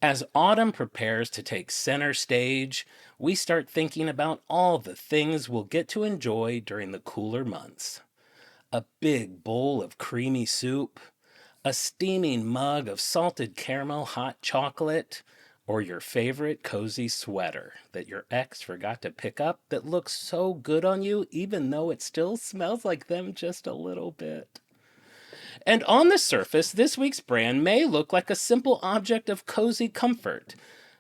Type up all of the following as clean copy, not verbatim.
As autumn prepares to take center stage, we start thinking about all the things we'll get to enjoy during the cooler months. A big bowl of creamy soup, a steaming mug of salted caramel hot chocolate, or your favorite cozy sweater that your ex forgot to pick up that looks so good on you even though it still smells like them just a little bit. And on the surface, this week's brand may look like a simple object of cozy comfort,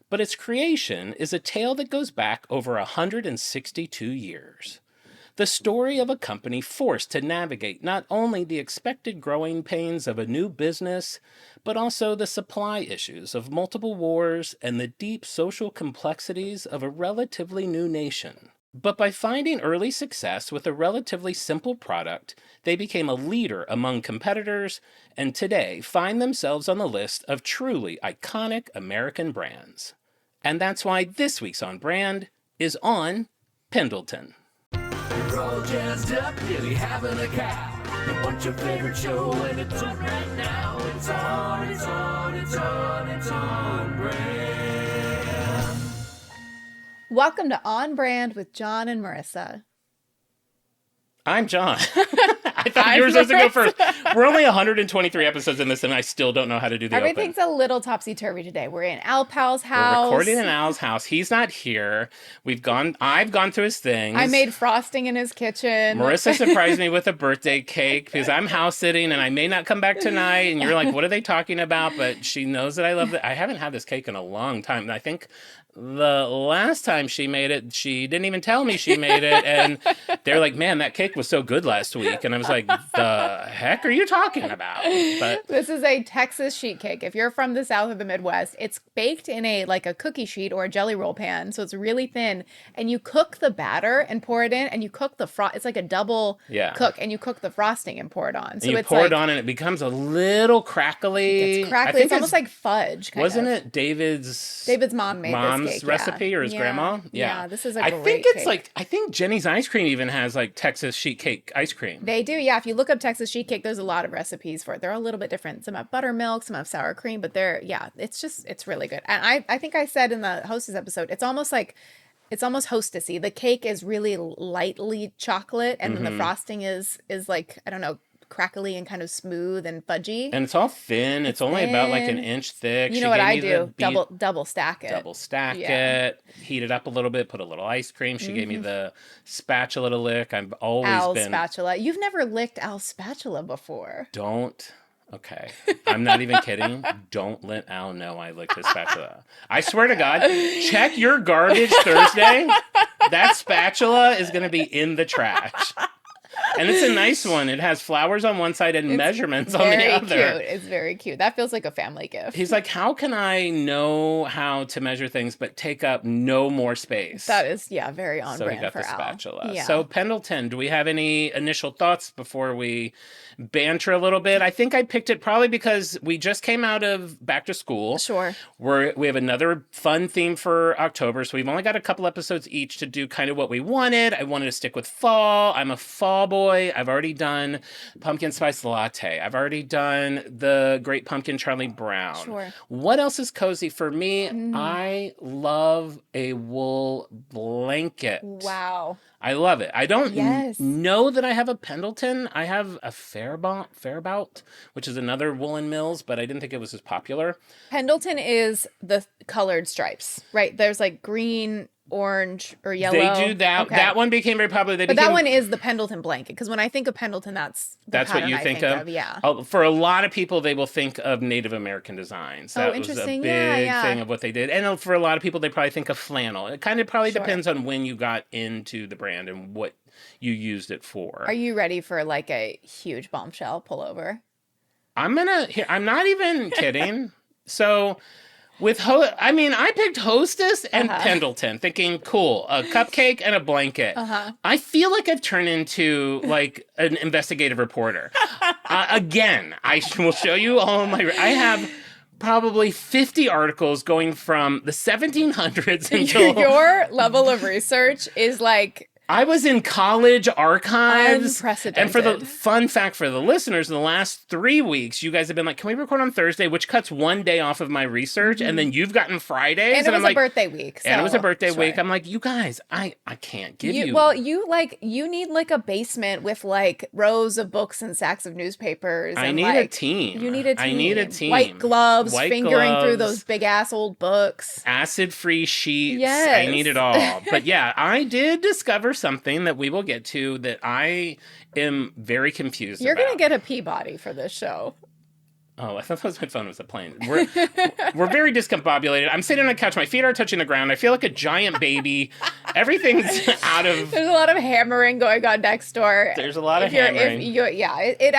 but its creation is a tale that goes back over 162 years. The story of a company forced to navigate not only the expected growing pains of a new business, but also the supply issues of multiple wars and the deep social complexities of a relatively new nation. But by finding early success with a relatively simple product, they became a leader among competitors and today find themselves on the list of truly iconic American brands. And that's why this week's On Brand is on Pendleton. We're all jazzed up, really having a cow. You want your favorite show and it's on right now. It's on brand. Welcome to On Brand with Jon and Marisa. I'm Jon. I thought you were supposed to go first. We're only 123 episodes in this, and I still don't know how to do the Everything's open. a little topsy-turvy today. We're in Al Pal's house. We're recording in Al's house. He's not here. I've gone through his things. I made frosting in his kitchen. Marissa surprised me with a birthday cake because I'm house sitting and I may not come back tonight. And you're like, what are they talking about? But she knows that I love it. I haven't had this cake in a long time. And I think the last time she made it, she didn't even tell me she made it. And they're like, man, that cake was so good last week. And I was like, the heck are you talking about? But this is a Texas sheet cake. If you're from the South or the Midwest, it's baked in a cookie sheet or a jelly roll pan. So it's really thin. And you cook the batter and pour it in. And you cook the it's like a double cook. And you cook the frosting and pour it on. So and you pour it on and it becomes a little crackly. It's crackly. It's almost like fudge. Wasn't it David's mom made this cake, recipe or his grandma? Yeah, this is a great cake. I think Jenny's Ice Cream even has like Texas sheet cake ice cream. They do, yeah. If you look up Texas sheet cake, there's a lot of recipes for it. They're a little bit different. Some have buttermilk, some have sour cream, but it's really good. And I think I said in the Hostess episode, it's almost hostessy. The cake is really lightly chocolate, and then the frosting is like, I don't know, crackly and kind of smooth and fudgy. And it's all thin. It's only about like an inch thick. You know what I do? Double stack it. Double stack it. Heat it up a little bit. Put a little ice cream. She gave me the spatula to lick. I've always Al's been... spatula. You've never licked Al's spatula before. Don't. Okay. I'm not even kidding. Don't let Al know I licked his spatula. I swear to God, check your garbage Thursday. That spatula is going to be in the trash. And it's a nice one. It has flowers on one side and measurements on the other. Very cute. It's very cute. That feels like a family gift. He's like, how can I know how to measure things but take up no more space? That is, very on brand for Al. So he got the spatula. Yeah. So Pendleton, do we have any initial thoughts before we banter a little bit? I think I picked it probably because we just came out of back to school. Sure. We have another fun theme for October, so we've only got a couple episodes each to do kind of what we wanted. I wanted to stick with fall. I'm a fall boy. I've already done pumpkin spice latte. I've already done the Great Pumpkin Charlie Brown. Sure. What else is cozy for me? I love a wool blanket. Wow. I love it. I don't know that I have a Pendleton. I have a Faribault, which is another Woolen Mills, but I didn't think it was as popular. Pendleton is the colored stripes, right? There's like green, orange, or yellow. They do that. Okay. That one became very popular. But that one is the Pendleton blanket, because when I think of Pendleton, that's what you think of? Yeah. For a lot of people, they will think of Native American designs. That was a big thing of what they did. And for a lot of people, they probably think of flannel. It kind of probably depends on when you got into the brand and what you used it for. Are you ready for like a huge bombshell pullover? I'm not even kidding. So... I picked Hostess and Pendleton, thinking, cool, a cupcake and a blanket. I feel like I've turned into, like, an investigative reporter. Again, I will show you all my... I have probably 50 articles going from the 1700s until... Your level of research is, like... I was in college archives. Unprecedented. And for the fun fact for the listeners, in the last 3 weeks, you guys have been like, can we record on Thursday? Which cuts one day off of my research. And then you've gotten Fridays. And it was I'm a like, birthday week. and it was a birthday sure. week. I'm like, you guys, I can't give you. Well, you need like a basement with like rows of books and sacks of newspapers. I and need like, a team. You need a team. I need a team. White gloves, White fingering through gloves. those big ass old books. Acid-free sheets. Yes. I need it all. But yeah, I did discover something that we will get to that I am very confused You're about. gonna get a Peabody for this show. Oh, I thought that was my phone was a plane. We're very discombobulated. I'm sitting on a couch. My feet are touching the ground. I feel like a giant baby. Everything's out of... There's a lot of hammering going on next door. There's a lot of hammering. It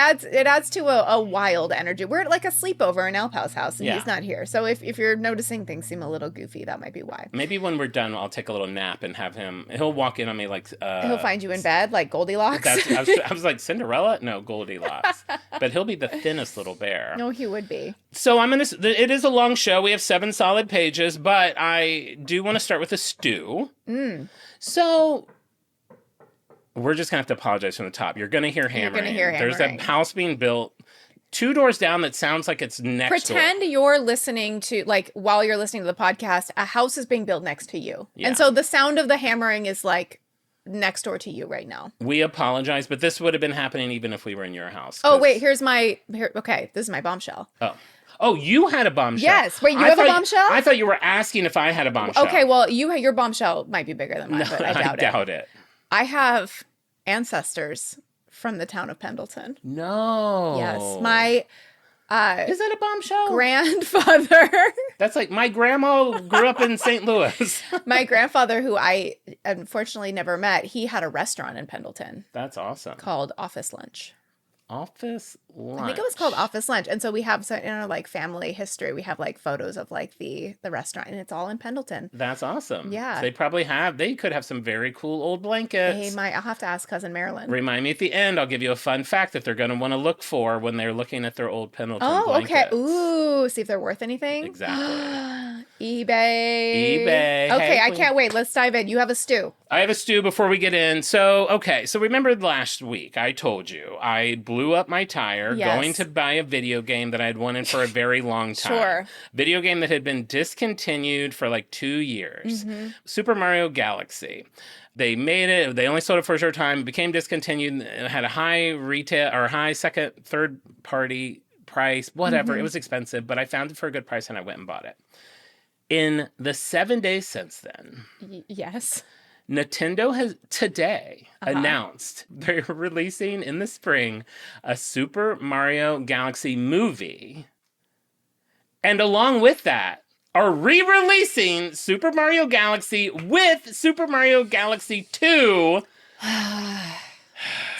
adds to a wild energy. We're at like a sleepover in Alpau's house, and Yeah. he's not here. So if you're noticing things seem a little goofy, that might be why. Maybe when we're done, I'll take a little nap and have him... He'll walk in on me like... He'll find you in bed like Goldilocks. I was like, Cinderella? No, Goldilocks. But he'll be the thinnest little bear. No, he would be. So it is a long show. We have 7 solid pages, but I do want to start with a stew. So we're just going to have to apologize from the top. You're going to hear hammering. gonna hear There's a hammering. house being built 2 doors down that sounds like it's next door. Pretend you're listening to, like, while you're listening to the podcast, a house is being built next to you. Yeah. And so the sound of the hammering is like next door to you right now. We apologize, but this would have been happening even if we were in your house. Oh, 'cause- wait, okay, this is my bombshell. Oh, you had a bombshell. Yes. Wait, you I have a thought- bombshell? I thought you were asking if I had a bombshell. Okay, well, your bombshell might be bigger than mine, No, but I doubt it. it. I have ancestors from the town of Pendleton. No. Yes, my Is that a bombshell? grandfather, That's like my grandma grew up in St. Louis. my grandfather, who I unfortunately never met, he had a restaurant in Pendleton That's awesome. called Office Lunch. Office lunch. I think it was called Office Lunch. And so we have, so in our like family history, we have like photos of like the restaurant, and it's all in Pendleton. That's awesome. Yeah. So they could have some very cool old blankets. I'll have to ask cousin Marilyn. Remind me at the end, I'll give you a fun fact that they're going to want to look for when they're looking at their old Pendleton Oh, blankets. okay. Ooh, see if they're worth anything. Exactly. eBay. eBay. Okay, Hey, I queen. can't wait. Let's dive in. You have a stew. I have a stew before we get in. So remember last week I told you I blew up my tire Yes. going to buy a video game that I had wanted for a very long time. Sure. Video game that had been discontinued for like 2 years. Mm-hmm. Super Mario Galaxy. They made it. They only sold it for a short time. It became discontinued. It had a high retail or high second, third party price, whatever. Mm-hmm. It was expensive, but I found it for a good price and I went and bought it. In the 7 days since then, Yes. Nintendo has today announced they're releasing in the spring a Super Mario Galaxy movie. And along with that, are re-releasing Super Mario Galaxy with Super Mario Galaxy 2.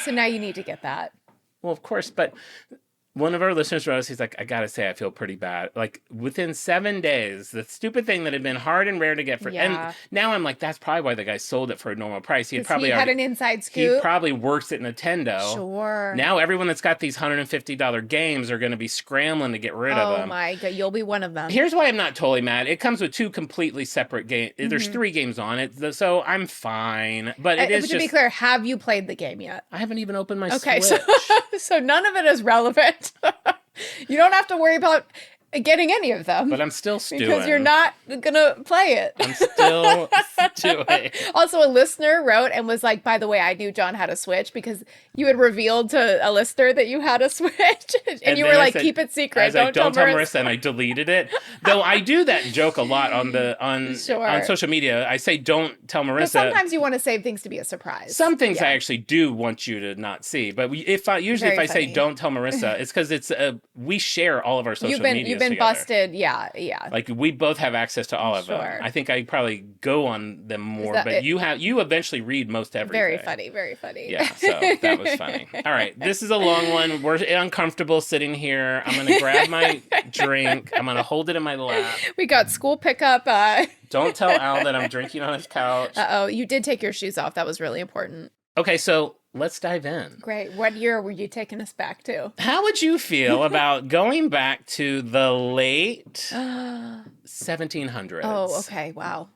So now you need to get that. Well, of course, but one of our listeners wrote us, he's like, I gotta say, I feel pretty bad. Like, within 7 days, the stupid thing that had been hard and rare to get for... Yeah. And now I'm like, that's probably why the guy sold it for a normal price. He had 'Cause probably he had already... an inside He scoop. probably works at Nintendo. Sure. Now everyone that's got these $150 games are going to be scrambling to get rid of Oh them. my god, you'll be one of them. Here's why I'm not totally mad. It comes with 2 completely separate games. Mm-hmm. There's 3 games on it, so I'm fine. But it is to be just... clear, have you played the game yet? I haven't even opened my Okay, Switch. so none of it is relevant. You don't have to worry about getting any of them. But I'm still stewing. because you're not gonna play it. I'm still stewing. Also, a listener wrote and was like, by the way, I knew John had a Switch because you had revealed to a listener that you had a Switch. and you then were I like, said- keep it secret. I was like, don't tell Marissa. Marissa, and I deleted it. Though I do that joke a lot on Sure. social media. I say, don't tell But Marissa. sometimes you want to save things to be a surprise. Some things Yeah. I actually do want you to not see, but usually Very if I say funny. don't tell Marissa, it's because we share all of our social media. You've been together. busted. Yeah. Like we both have access to all of them. Sure. I think I probably go on them more, that but it? you eventually read most everything. Very funny. Yeah, so that was funny. All right, this is a long one. We're uncomfortable sitting here. I'm gonna grab my drink. I'm gonna hold it in my lap. We got school pickup. Don't tell Al that I'm drinking on his couch. Uh-oh, you did take your shoes off. That was really important. Okay, so let's dive in. Great. What year were you taking us back to? How would you feel about going back to the late 1700s? Oh, okay. Wow.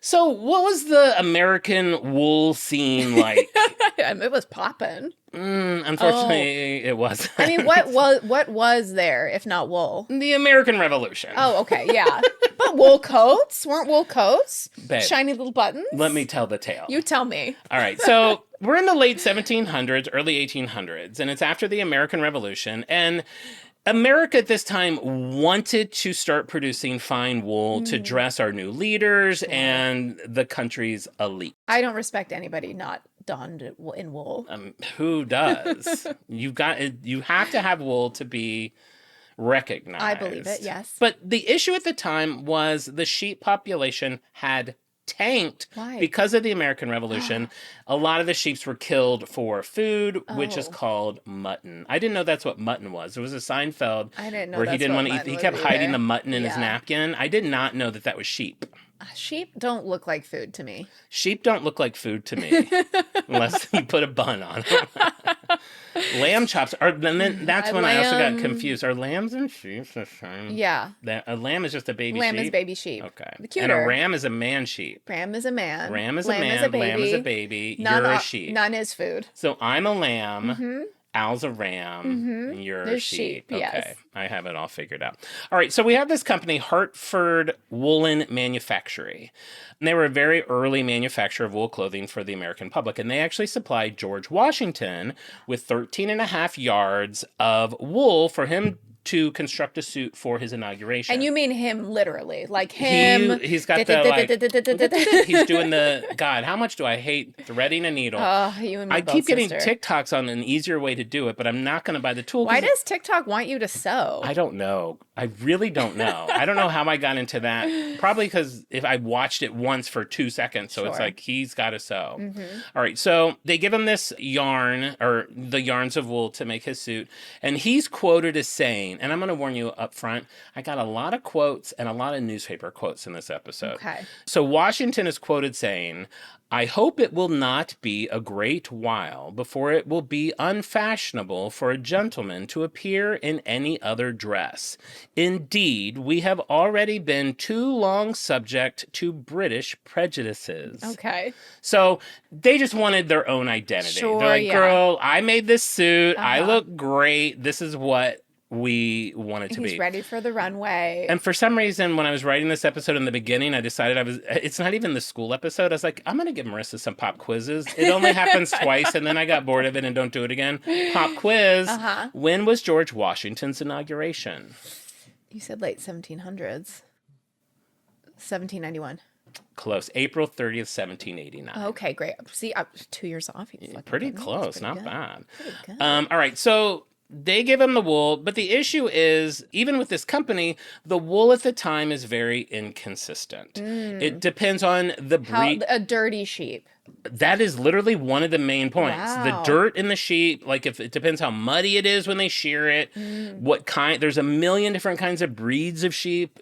So, what was the American wool scene like? It was popping. Unfortunately, it wasn't. I mean, what was there if not wool? The American Revolution. Oh, okay, yeah. But wool coats? Weren't wool coats? Babe, shiny little buttons? let me tell the tale. You tell me. All right, so we're in the late 1700s, early 1800s, and it's after the American Revolution, and America at this time wanted to start producing fine wool to dress our new leaders and the country's elite. I don't respect anybody not donned in wool. Who does? You have to have wool to be recognized. I believe it, yes. But the issue at the time was the sheep population had tanked. Why? Because of the American Revolution. A lot of the sheep were killed for food, which is Oh. called mutton. I didn't know that's what mutton was. There was a Seinfeld I didn't know where he that's didn't what want to eat. mutton He was kept hiding either. the mutton in his Yeah. napkin. I did not know that was sheep. Sheep don't look like food to me. Sheep don't look like food to me unless you put a bun on them. Lamb chops are, and then that's when I also got lamb- confused. Are lambs and sheep the same? Yeah. A lamb is just a baby Lamb sheep. is baby sheep. Okay. The And cuter. a ram is a man sheep. Ram is a man. Ram is a Lamb man. is a baby. Lamb is a baby. None You're a are- sheep. None is food. So I'm a lamb. Al's a ram. And you're a There's sheep. sheep, Okay. yes. I have it all figured out. All right. So we have this company, Hartford Woolen Manufactory. And they were a very early manufacturer of wool clothing for the American public. And they actually supplied George Washington with 13 and a half yards of wool for him to construct a suit for his inauguration. And you mean him literally, like him. He's got the like. He's doing the God. How much do I hate threading a needle? Oh, you and me I both, keep getting sister. TikToks on an easier way to do it, but I'm not going to buy the tool. Why 'cause does TikTok want you to sew? I don't know. I really don't know. I don't know how I got into that. Probably because if I watched it once for 2 seconds, so it's Sure. like he's got to sew. All right, so they give him this yarn or the yarns of wool to make his suit, and he's quoted as saying, and I'm going to warn you up front, I got a lot of quotes and a lot of newspaper quotes in this episode. Okay. So Washington is quoted saying, I hope it will not be a great while before it will be unfashionable for a gentleman to appear in any other dress. Indeed, we have already been too long subject to British prejudices. Okay. So they just wanted their own identity. Sure, They're like, yeah. girl, I made this suit. I Uh-huh. look great. This is what we want it to He's be. ready for the runway. And for some reason, when I was writing this episode in the beginning, I decided it's not even the school episode. I was like, I'm going to give Marissa some pop quizzes. It only happens twice, and then I got bored of it and don't do it again. Pop quiz. Uh-huh. When was George Washington's inauguration? You said late 1700s. 1791. Close. April 30th, 1789. Okay, great. See, I'm 2 years off. You fucking Pretty kidding me? close. That's pretty Not good. bad. Pretty good. All right. So they give him the wool, but the issue is, even with this company, the wool at the time is very inconsistent. It depends on the How, breed. a dirty sheep. That is literally one of the main points. Wow. The dirt in the sheep, like if it depends how muddy it is when they shear it, what kind, there's a million different kinds of breeds of sheep,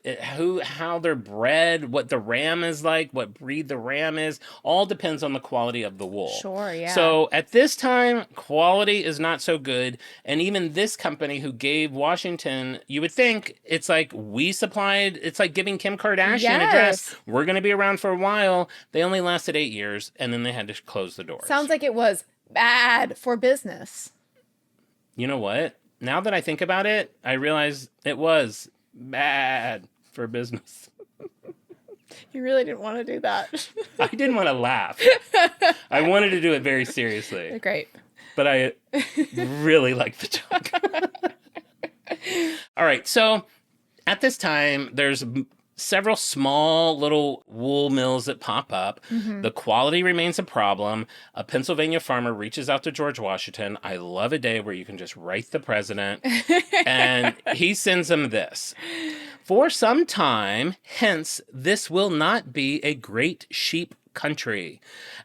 how they're bred, what the ram is like, what breed the ram is, all depends on the quality of the wool. Sure, yeah. So at this time, quality is not so good. And even this company who gave Washington, you would think it's like we supplied, it's like giving Kim Kardashian a dress. Yes. We're going to be around for a while. They only lasted 8 years. And then they had to close the doors. Sounds like it was bad for business. You know what? Now that I think about it, I realize it was bad for business. You really didn't want to do that. I didn't want to laugh. I wanted to do it very seriously, Great. but I really like the joke. All right, so at this time, there's several small little wool mills that pop up. The quality remains a problem. A Pennsylvania farmer reaches out to George Washington. I love a day where you can just write the president. And he sends him this. For some time, hence, this will not be a great sheep country.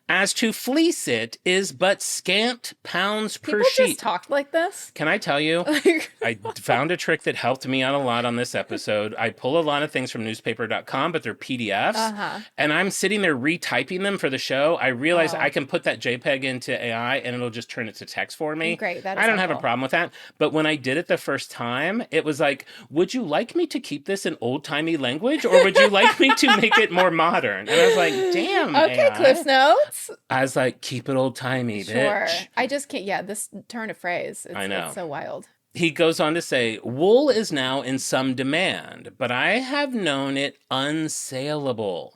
As to fleece it is but scant pounds per People sheep. just talked like this. Can I tell you? I found a trick that helped me out a lot on this episode. I pull a lot of things from newspaper.com, but they're PDFs. And I'm sitting there retyping them for the show. I realized I can put that JPEG into AI and it'll just turn it to text for me. Great. That is I don't have a helpful. problem with that. But when I did it the first time, it was like, would you like me to keep this in old-timey language or would you like me to make it more modern? And I was like, damn, Okay, AI. Cliff's Notes. I was like, keep it old-timey, Sure. bitch. I just can't. Yeah, this turn of phrase. I know. It's so wild. He goes on to say, wool is now in some demand, but I have known it unsaleable.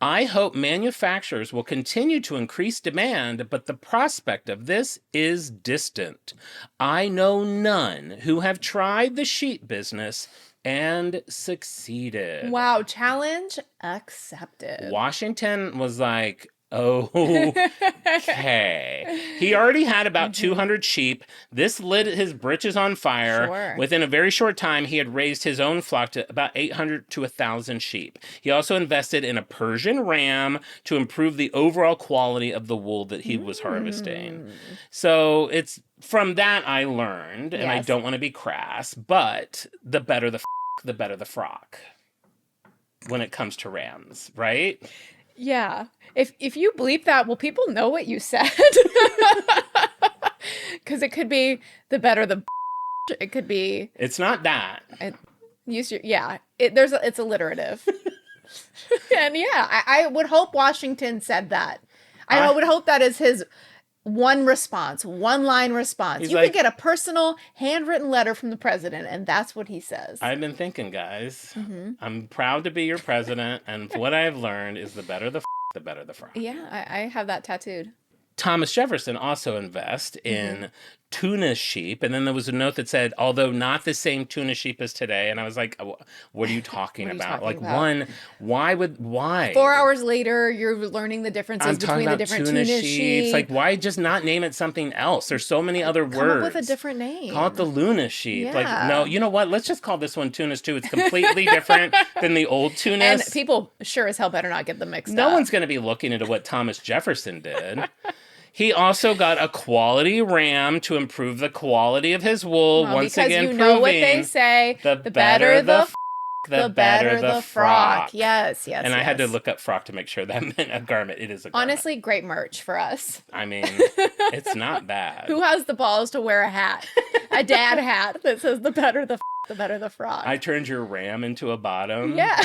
I hope manufacturers will continue to increase demand, but the prospect of this is distant. I know none who have tried the sheep business and succeeded. Wow, challenge accepted. Washington was like, okay. He already had about 200 sheep. This lit his britches on fire. Sure. Within a very short time, he had raised his own flock to about 800 to 1,000 sheep. He also invested in a Persian ram to improve the overall quality of the wool that he was harvesting. So it's from that I learned, and I Yes. don't want to be crass, but the better the better the frock when it comes to rams, right? Yeah. If you bleep that, will people know what you said? Because it could be the better the. It could be. It's not that. Use your it's alliterative. And yeah, I would hope Washington said that. I would hope that is his one line response. He's You like- could get a personal handwritten letter from the president, and that's what he says. I've been thinking, guys. I'm proud to be your president, and what I've learned is the better the better the frock. Yeah, I have that tattooed. Thomas Jefferson also invests in tuna sheep, and then there was a note that said, although not the same tuna sheep as today, and I was like, what are you talking What are you about? talking Like, about? why? 4 hours later, you're learning the differences I'm talking between the about different tuna tuna sheep. sheep. Like, why just not name it something else? There's so many other Come words. up with a different name. Call it the Luna sheep. Like, Yeah. no, you know what? Let's just call this one Tunas too. It's completely different than the old Tunas. And people sure as hell better not get them mixed up. No one's going to be looking into what Thomas Jefferson did. He also got a quality ram to improve the quality of his wool. Well, once because again, you know what they proving say. the better the better the frock. Yes. And I had to look up frock to make sure that meant a garment. It is a garment. Honestly, great merch for us. I mean, it's not bad. Who has the balls to wear a hat? A dad hat that says the better the better the frock. I turned your ram into a bottom. Yeah.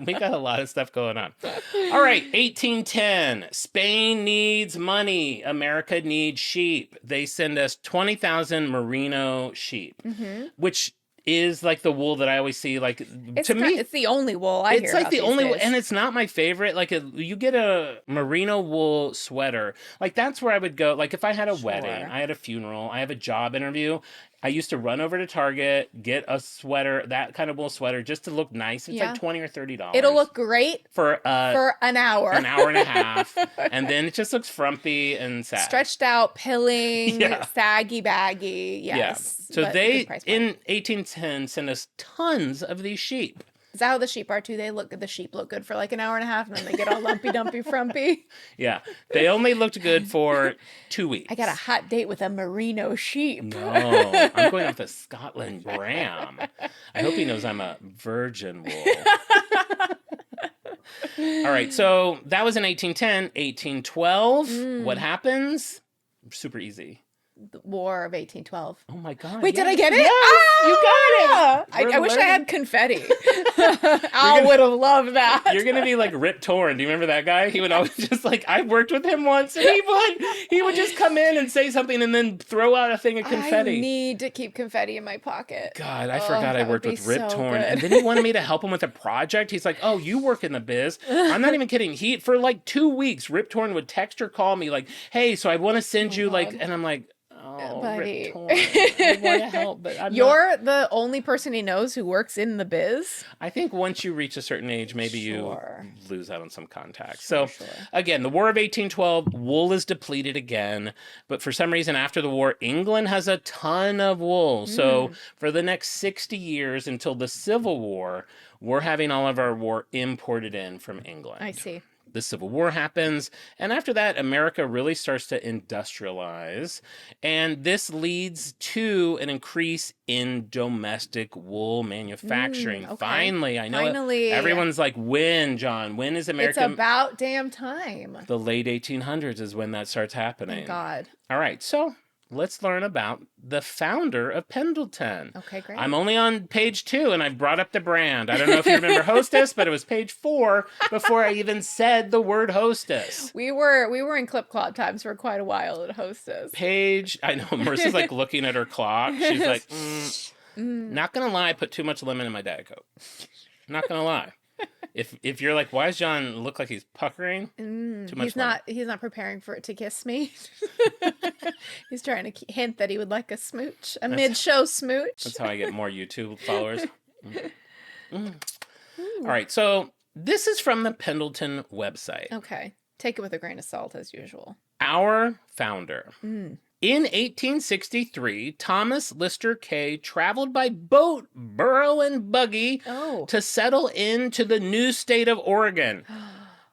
We got a lot of stuff going on. All right, 1810. Spain needs money. America needs sheep. They send us 20,000 merino sheep, which is like the wool that I always see. Like, to me, it's the only wool I hear it's like about the these only, days. and it's not my favorite. Like, you get a merino wool sweater. Like, that's where I would go. Like, if I had a wedding, I had a funeral, I have a job interview, I used to run over to Target, get a sweater, that kind of wool sweater, just to look nice. It's like $20 or $30. It'll look great for an hour. an hour and a half, and then it just looks frumpy and sad. Stretched out, pilling, Yeah. saggy, baggy. Yes. Yeah. So but they, good price in point. 1810, sent us tons of these sheep. Is that how the sheep are too? The sheep look good for like an hour and a half, and then they get all lumpy, dumpy, frumpy. Yeah. They only looked good for 2 weeks. I got a hot date with a merino sheep. No, I'm going off the Scotland ram. I hope he knows I'm a virgin wool. All right, so that was in 1810. 1812, what happens? Super easy. The War of 1812. Oh my God. Wait, yes. did I get it? Yes, you got it. I We're wish I learning. had confetti. I would have loved that. You're gonna be like Rip Torn. Do you remember that guy? He would always just like, I worked with him once, and he would just come in and say something and then throw out a thing of confetti. I need to keep confetti in my pocket. God, I forgot I that would worked be with Rip so Torn. good. And then he wanted me to help him with a project. He's like, oh, you work in the biz. I'm not even kidding. For like 2 weeks, Rip Torn would text or call me like, hey, so I want to send you like, and I'm like, oh, Buddy. Rip Torn. I want to help, but I'm not. You're the only person he knows who works in the biz. I think once you reach a certain age, maybe Sure. you lose out on some contacts. So, Sure. again, the War of 1812, wool is depleted again. But for some reason, after the war, England has a ton of wool. So, for the next 60 years until the Civil War, we're having all of our wool imported in from England. I see. The Civil War happens, and after that, America really starts to industrialize, and this leads to an increase in domestic wool manufacturing. Okay. Finally, I know Finally. everyone's like, when, John? When is It's America? about damn time. The late 1800s is when that starts happening. Thank God. All right, so let's learn about the founder of Pendleton. Okay, great. I'm only on page 2, and I've brought up the brand. I don't know if you remember Hostess, but it was page 4 before I even said the word Hostess. We were in Clip Clop times for quite a while at Hostess. I know, Marissa's like looking at her clock. She's like, not going to lie, I put too much lemon in my Diet Coke. Not going to lie. If you're like, why does John look like he's puckering? Too much lemon. He's not preparing for it to kiss me. He's trying to hint that he would like a smooch, a mid-show smooch. That's how I get more YouTube followers. All right, so this is from the Pendleton website. Okay. Take it with a grain of salt, as usual. Our founder. In 1863, Thomas Lister Kay traveled by boat, burro, and buggy to settle into the new state of Oregon.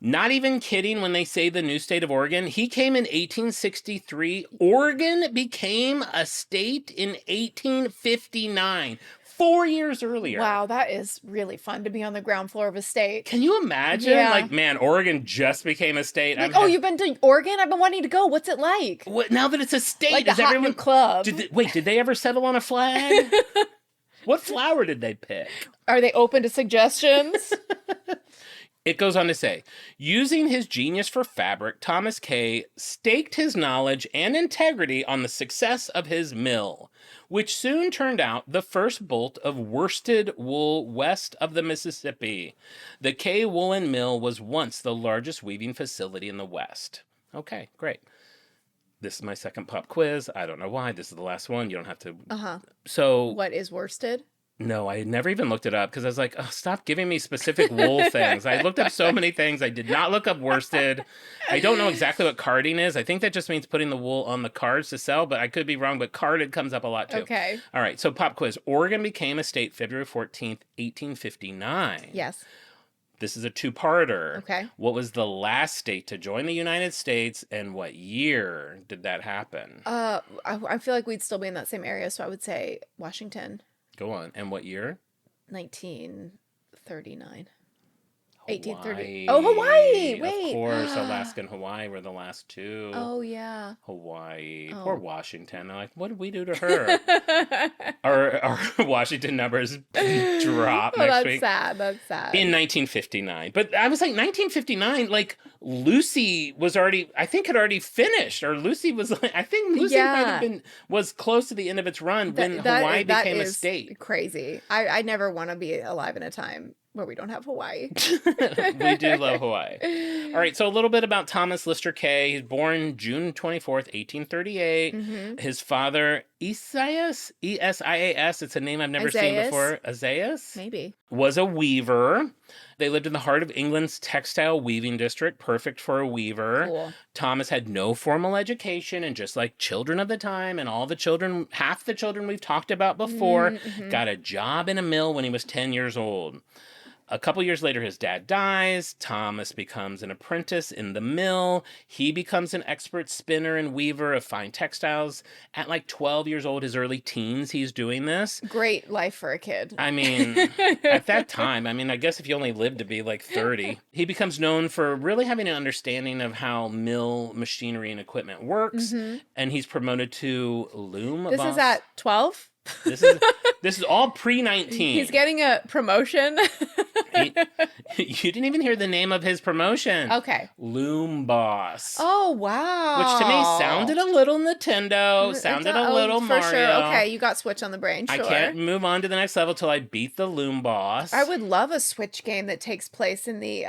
Not even kidding when they say the new state of Oregon. He came in 1863. Oregon became a state in 1859. 4 years earlier. Wow, that is really fun to be on the ground floor of a state. Can you imagine? Yeah. Like, man, Oregon just became a state. Like, you've been to Oregon? I've been wanting to go. What's it like? What, now that it's a state, Like the is hot everyone new club. Did they ever settle on a flag? What flower did they pick? Are they open to suggestions? It goes on to say, using his genius for fabric, Thomas Kay staked his knowledge and integrity on the success of his mill, which soon turned out the first bolt of worsted wool west of the Mississippi. The Kay Woolen Mill was once the largest weaving facility in the West. Okay, great. This is my second pop quiz. I don't know why. This is the last one. You don't have to. So, What is worsted? no, I never even looked it up because I was like, oh, stop giving me specific wool things. I looked up so many things. I did not look up worsted. I don't know exactly what carding is. I think that just means putting the wool on the cards to sell, but I could be wrong. But carded comes up a lot too. Okay. All right. So pop quiz. Oregon became a state February 14th, 1859. Yes. This is a two-parter. Okay. What was the last state to join the United States, and what year did that happen? I feel like we'd still be in that same area, so I would say Washington. Go on. And what year? 1939. Hawaii. 1830. Oh, Hawaii! Wait. Of course, Alaska and Hawaii were the last two. Oh, yeah. Hawaii. Oh. Poor Washington. They're like, what did we do to her? our Washington numbers drop next week. That's sad. In 1959. But I was like, 1959, like, Lucy was already, I think had already finished. Or Lucy was like, I think Lucy might have was close to the end of its run when Hawaii became a state. Crazy. I never want to be alive in a time where we don't have Hawaii. We do love Hawaii. All right, so a little bit about Thomas Lister Kay. He's born June 24th, 1838. His father, Esaias, E-S-I-A-S, it's a name I've never seen before. Esaias? Maybe. Was a weaver. They lived in the heart of England's textile weaving district, perfect for a weaver. Cool. Thomas had no formal education, and just like children of the time and all the children, half the children we've talked about before, got a job in a mill when he was 10 years old. A couple years later, his dad dies. Thomas becomes an apprentice in the mill. He becomes an expert spinner and weaver of fine textiles. At like 12 years old, his early teens, he's doing this. Great life for a kid. I mean, at that time, I guess if you only lived to be like 30, he becomes known for really having an understanding of how mill machinery and equipment works. And he's promoted to loom boss. This is at 12? This is all pre-19. He's getting a promotion. You didn't even hear the name of his promotion. Okay. Loom boss. Oh, wow. Which to me sounded a little Nintendo, sounded a little Mario. For sure. Okay, you got Switch on the brain, sure. I can't move on to the next level till I beat the loom boss. I would love a Switch game that takes place in the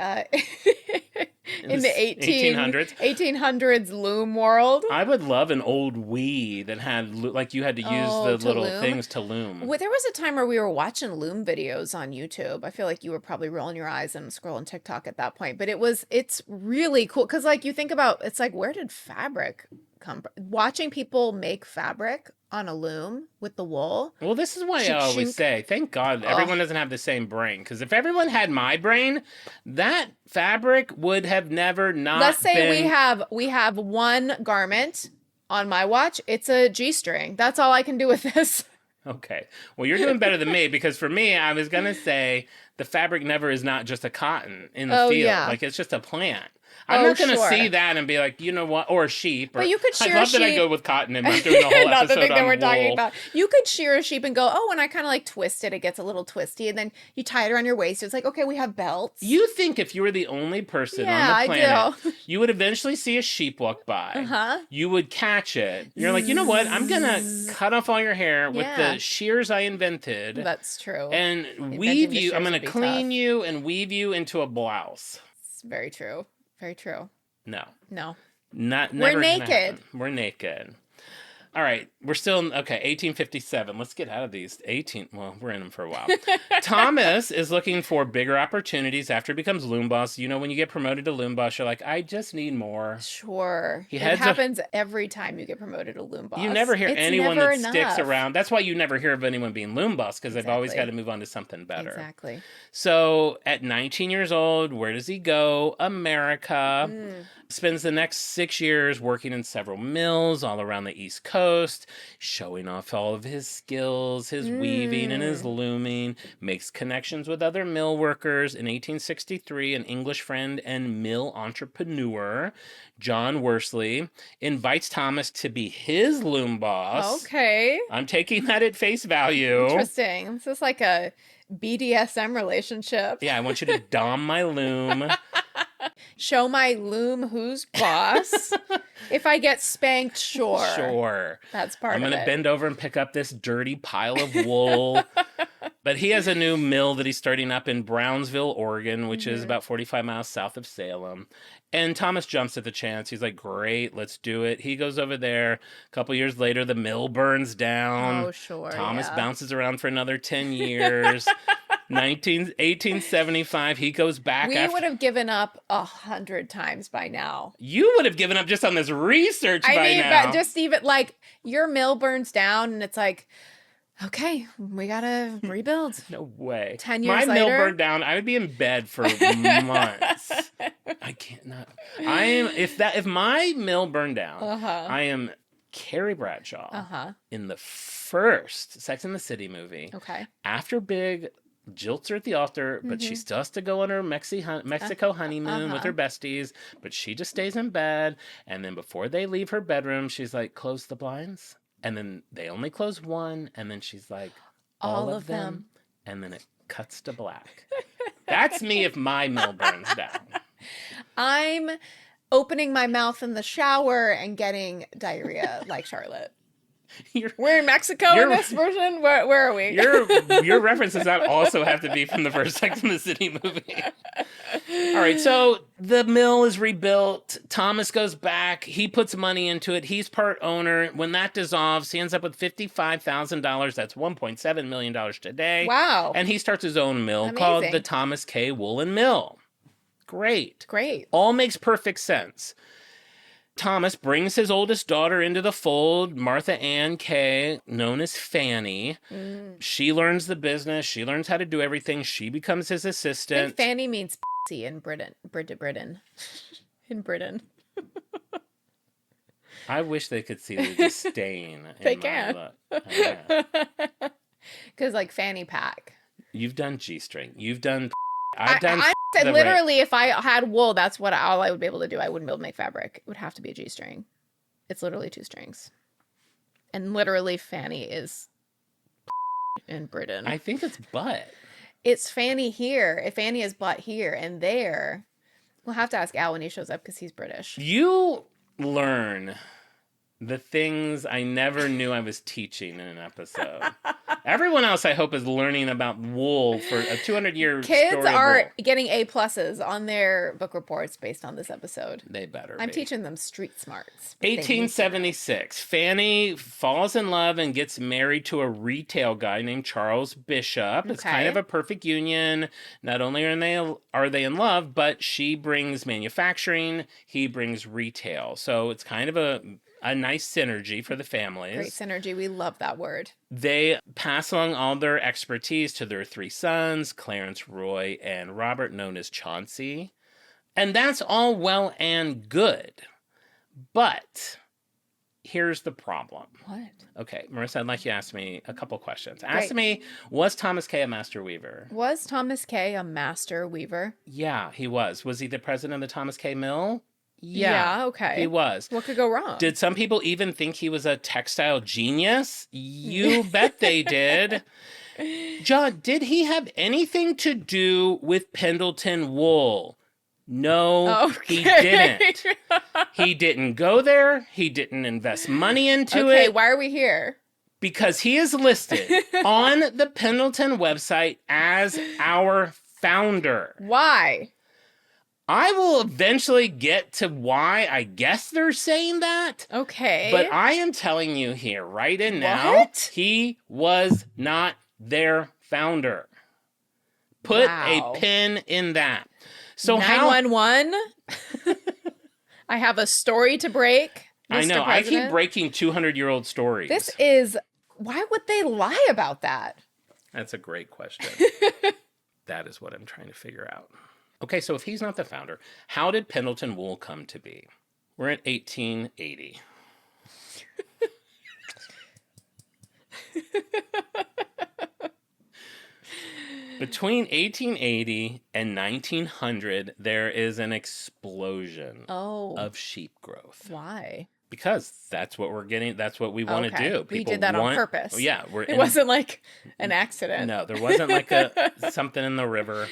in the 1800s loom world. I would love an old Wii that had, like, you had to use the little things to loom. Well, there was a time where we were watching loom videos on YouTube. I feel like you were probably rolling your eyes and scrolling TikTok at that point. But it's really cool because, like, you think about, it's like, where did fabric come. Watching people make fabric on a loom with the wool. Well, this is why I Chink, always chink. say, thank God everyone doesn't have the same brain. Because if everyone had my brain, that fabric would have never not Let's say been... we have one garment on my watch. It's a G-string. That's all I can do with this. Okay. Well, you're doing better than me, because for me, I was going to say the fabric never is not just a cotton in the field. Yeah. Like, it's just a plant. I'm not going to sure. see that and be like, you know what, or a sheep. But you could shear I love a that I sheep. go with cotton and we're doing a whole Not the episode thing that on we're talking wool. about. You could shear a sheep and go, oh, when I kind of like twist it, it gets a little twisty, and then you tie it around your waist. It's like, okay, we have belts. You think if you were the only person Yeah, on I the planet, do. you would eventually see a sheep walk by. Uh-huh. You would catch it. You're like, you know what? I'm going to cut off all your hair with Yeah. the shears I invented. That's true. And Inventing weave the you. I'm shears going would to be clean tough. you and weave you into a blouse. It's very true. Very true. No. No. Not We're never gonna naked. happen. We're naked. All right, we're still in, okay, 1857. Let's get out of these. Well, we're in them for a while. Thomas is looking for bigger opportunities after he becomes loom boss. You know, when you get promoted to loom boss, you're like, I just need more. Sure. He It heads a- happens every time you get promoted to loom boss. You never hear It's anyone never that sticks enough. around. That's why you never hear of anyone being loom boss, because they've always got Exactly. to move on to something better. Exactly. So at 19 years old, where does he go? America. Spends the next 6 years working in several mills all around the East Coast, showing off all of his skills, his weaving and his looming, makes connections with other mill workers. In 1863, an English friend and mill entrepreneur, John Worsley, invites Thomas to be his loom boss. Okay. I'm taking that at face value. Interesting. This is like a BDSM relationship. Yeah, I want you to dom my loom. Show my loom who's boss. If I get spanked, sure. Sure. That's part I'm of going to it. bend over and pick up this dirty pile of wool. But he has a new mill that he's starting up in Brownsville, Oregon, which is about 45 miles south of Salem. And Thomas jumps at the chance. He's like, great, let's do it. He goes over there. A couple years later, the mill burns down. Oh, sure. Thomas yeah. bounces around for another 10 years. 1875, he goes back We after... would have given up 100 times by now. You would have given up just on this research by now. But just even like your mill burns down and it's like, okay, we gotta rebuild. No way. 10 years My mill later? burned down. I would be in bed for months. I can't not. I am if my mill burned down, I am Carrie Bradshaw in the first Sex and the City movie. Okay. After Big jilts her at the altar, but she still has to go on her Mexico honeymoon with her besties, but she just stays in bed. And then before they leave her bedroom, she's like, close the blinds. And then they only close one. And then she's like, all of them. And then it cuts to black. That's me if my mill burns down. I'm opening my mouth in the shower and getting diarrhea like Charlotte. We're in Mexico in this version? Where are we? Your references that also have to be from the first Sex and the City movie. All right, so the mill is rebuilt. Thomas goes back. He puts money into it. He's part owner. When that dissolves, he ends up with $55,000. That's $1.7 million today. Wow. And he starts his own mill called the Thomas K. Woolen Mill. Great. All makes perfect sense. Thomas brings his oldest daughter into the fold, Martha Ann Kay, known as Fanny. She learns the business. She learns how to do everything. She becomes his I assistant. think Fanny means pussy in Britain. In Britain. I wish they could see the disdain. They in my can. look. Yeah. Because like fanny pack. You've done G-string. You've done... I've done... I said the literally if I had wool, that's what all I would be able to do. I wouldn't be able to make fabric. It would have to be a G-string. It's literally 2 strings. And literally Fanny is in Britain. I think it's butt. It's Fanny here. If Fanny is butt here and there. We'll have to ask Al when he shows up because he's British. You learn the things I never knew I was teaching in an episode. Everyone else, I hope, is learning about wool for a 200-year Kids story of are wool. getting A+ on their book reports based on this episode. They better I'm be. teaching them street smarts. They need to know. 1876. Fanny falls in love and gets married to a retail guy named Charles Bishop. It's kind of a perfect union. Not only are they in love, but she brings manufacturing, he brings retail. So it's kind of a a nice synergy for the families. Great synergy. We love that word. They pass along all their expertise to their 3 sons, Clarence, Roy, and Robert, known as Chauncey. And that's all well and good. But here's the problem. What? Okay, Marissa, I'd like you to ask me a couple questions. Great. Ask me, was Thomas K a master weaver? Was Thomas K a master weaver? Yeah, he was. Was he the president of the Thomas K Mill? Yeah, okay. He was. What could go wrong? Did some people even think he was a textile genius? You bet they did. John, did he have anything to do with Pendleton wool? No, he didn't. He didn't go there. He didn't invest money into it. Okay, why are we here? Because he is listed on the Pendleton website as our founder. Why? I will eventually get to why I guess they're saying that. Okay. But I am telling you here, right in now, What? he was not their founder. Put Wow. a pin in that. So how... 911? I have a story to break. I Mr. know. I keep President. breaking 200-year-old stories. This is... Why would they lie about that? That's a great question. That is what I'm trying to figure out. Okay, so if he's not the founder, how did Pendleton wool come to be? We're at 1880. Between 1880 and 1900, there is an explosion Oh. of sheep growth. Why? Because that's what we're getting. That's what we want to Okay. do. We did that on purpose. Yeah, It wasn't like an accident. No, there wasn't like something in the river.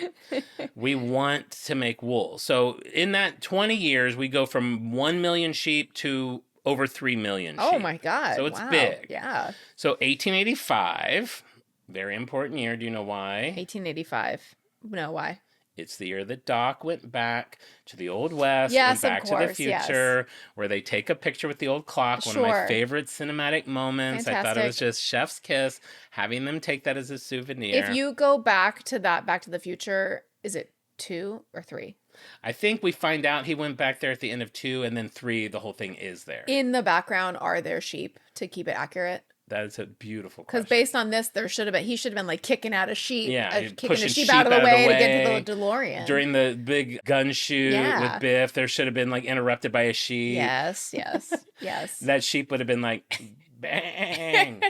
We want to make wool. So in that 20 years, we go from 1 million sheep to over 3 million sheep. Oh my God. So it's wow. big. Yeah. So 1885, very important year. Do you know why? 1885. No, why? It's the year that Doc went back to the Old West Yes, and of Back to the course, Future, where they take a picture with the old clock. One of my Sure. favorite cinematic moments. I thought it was Fantastic. just chef's kiss, having them take that as a souvenir. If you go back to that Back to the Future, is it 2 or 3? I think we find out he went back there at the end of 2, and then 3, the whole thing is there. In the background, are there sheep to keep it accurate? That is a beautiful Because question. based on this, he should have been like kicking out a sheep, Yeah, kicking pushing the sheep sheep out of the out of way the to get way. to the DeLorean. During the big gun shoot Yeah. with Biff, there should have been like interrupted by a sheep. Yes, yes, yes. That sheep would have been like, bang,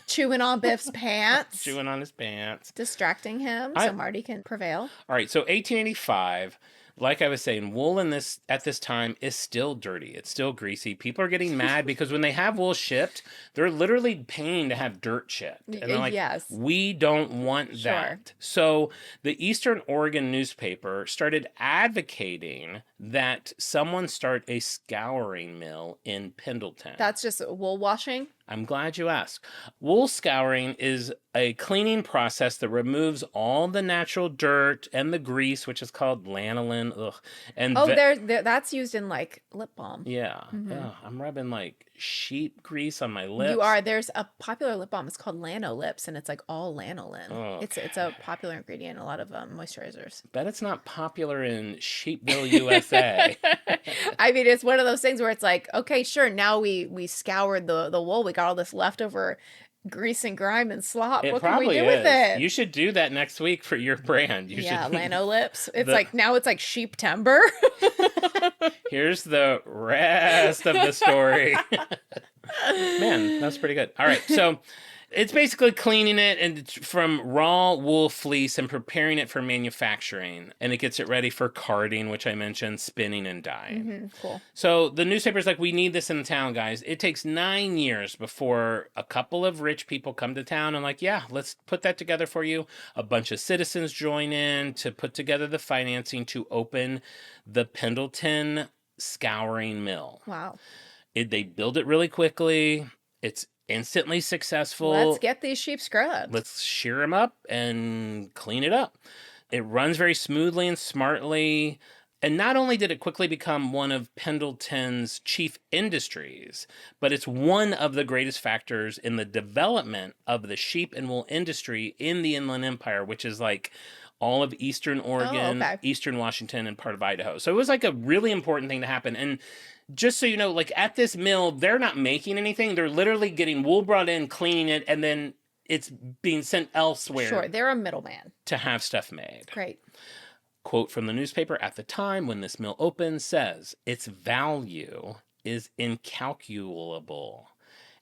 Chewing on Biff's pants, chewing on his pants. distracting him I- so Marty can prevail. All right, so 1885, like I was saying, wool at this time is still dirty. It's still greasy. People are getting mad because when they have wool shipped, they're literally paying to have dirt shipped. And they're like, Yes. we don't want Sure. that. So the Eastern Oregon newspaper started advocating that someone start a scouring mill in Pendleton. That's just wool washing. I'm glad you asked. Wool scouring is a cleaning process that removes all the natural dirt and the grease, which is called lanolin. Ugh. And Oh, that's used in like lip balm. yeah. Ugh, I'm rubbing like sheep grease on my lips. You are. There's a popular lip balm. It's called Lano Lips, and it's like all lanolin. Okay. It's a popular ingredient in a lot of moisturizers. Bet it's not popular in Sheepville, USA. I mean, it's one of those things where it's like, okay, sure, now we scoured the wool. We got all this leftover grease and grime and slop. It What can we probably do is. with it? You should do that next week for your brand. You Yeah, should. Lano Lips. It's The- like now it's like sheep timber. Here's the rest of the story. Man, that's pretty good. All right, so it's basically cleaning it and from raw wool fleece and preparing it for manufacturing, and it gets it ready for carding, which I mentioned, spinning and dyeing. Cool. So the newspaper's like, we need this in the town, guys. It takes 9 years before a couple of rich people come to town and like, yeah, let's put that together for you. A bunch of citizens join in to put together the financing to open the Pendleton Scouring Mill. Wow. They build it really quickly. It's instantly successful. Let's get these sheep scrubbed. Let's shear them up and clean it up. It runs very smoothly and smartly. And not only did it quickly become one of Pendleton's chief industries, but it's one of the greatest factors in the development of the sheep and wool industry in the Inland Empire, which is like all of eastern Oregon, okay. eastern Washington, and part of Idaho. So it was like a really important thing to happen. And just so you know, like at this mill, they're not making anything. They're literally getting wool brought in, cleaning it, and then it's being sent elsewhere Sure, they're a middleman. to have stuff made. Great. Quote from the newspaper at the time when this mill opened says, its value is incalculable,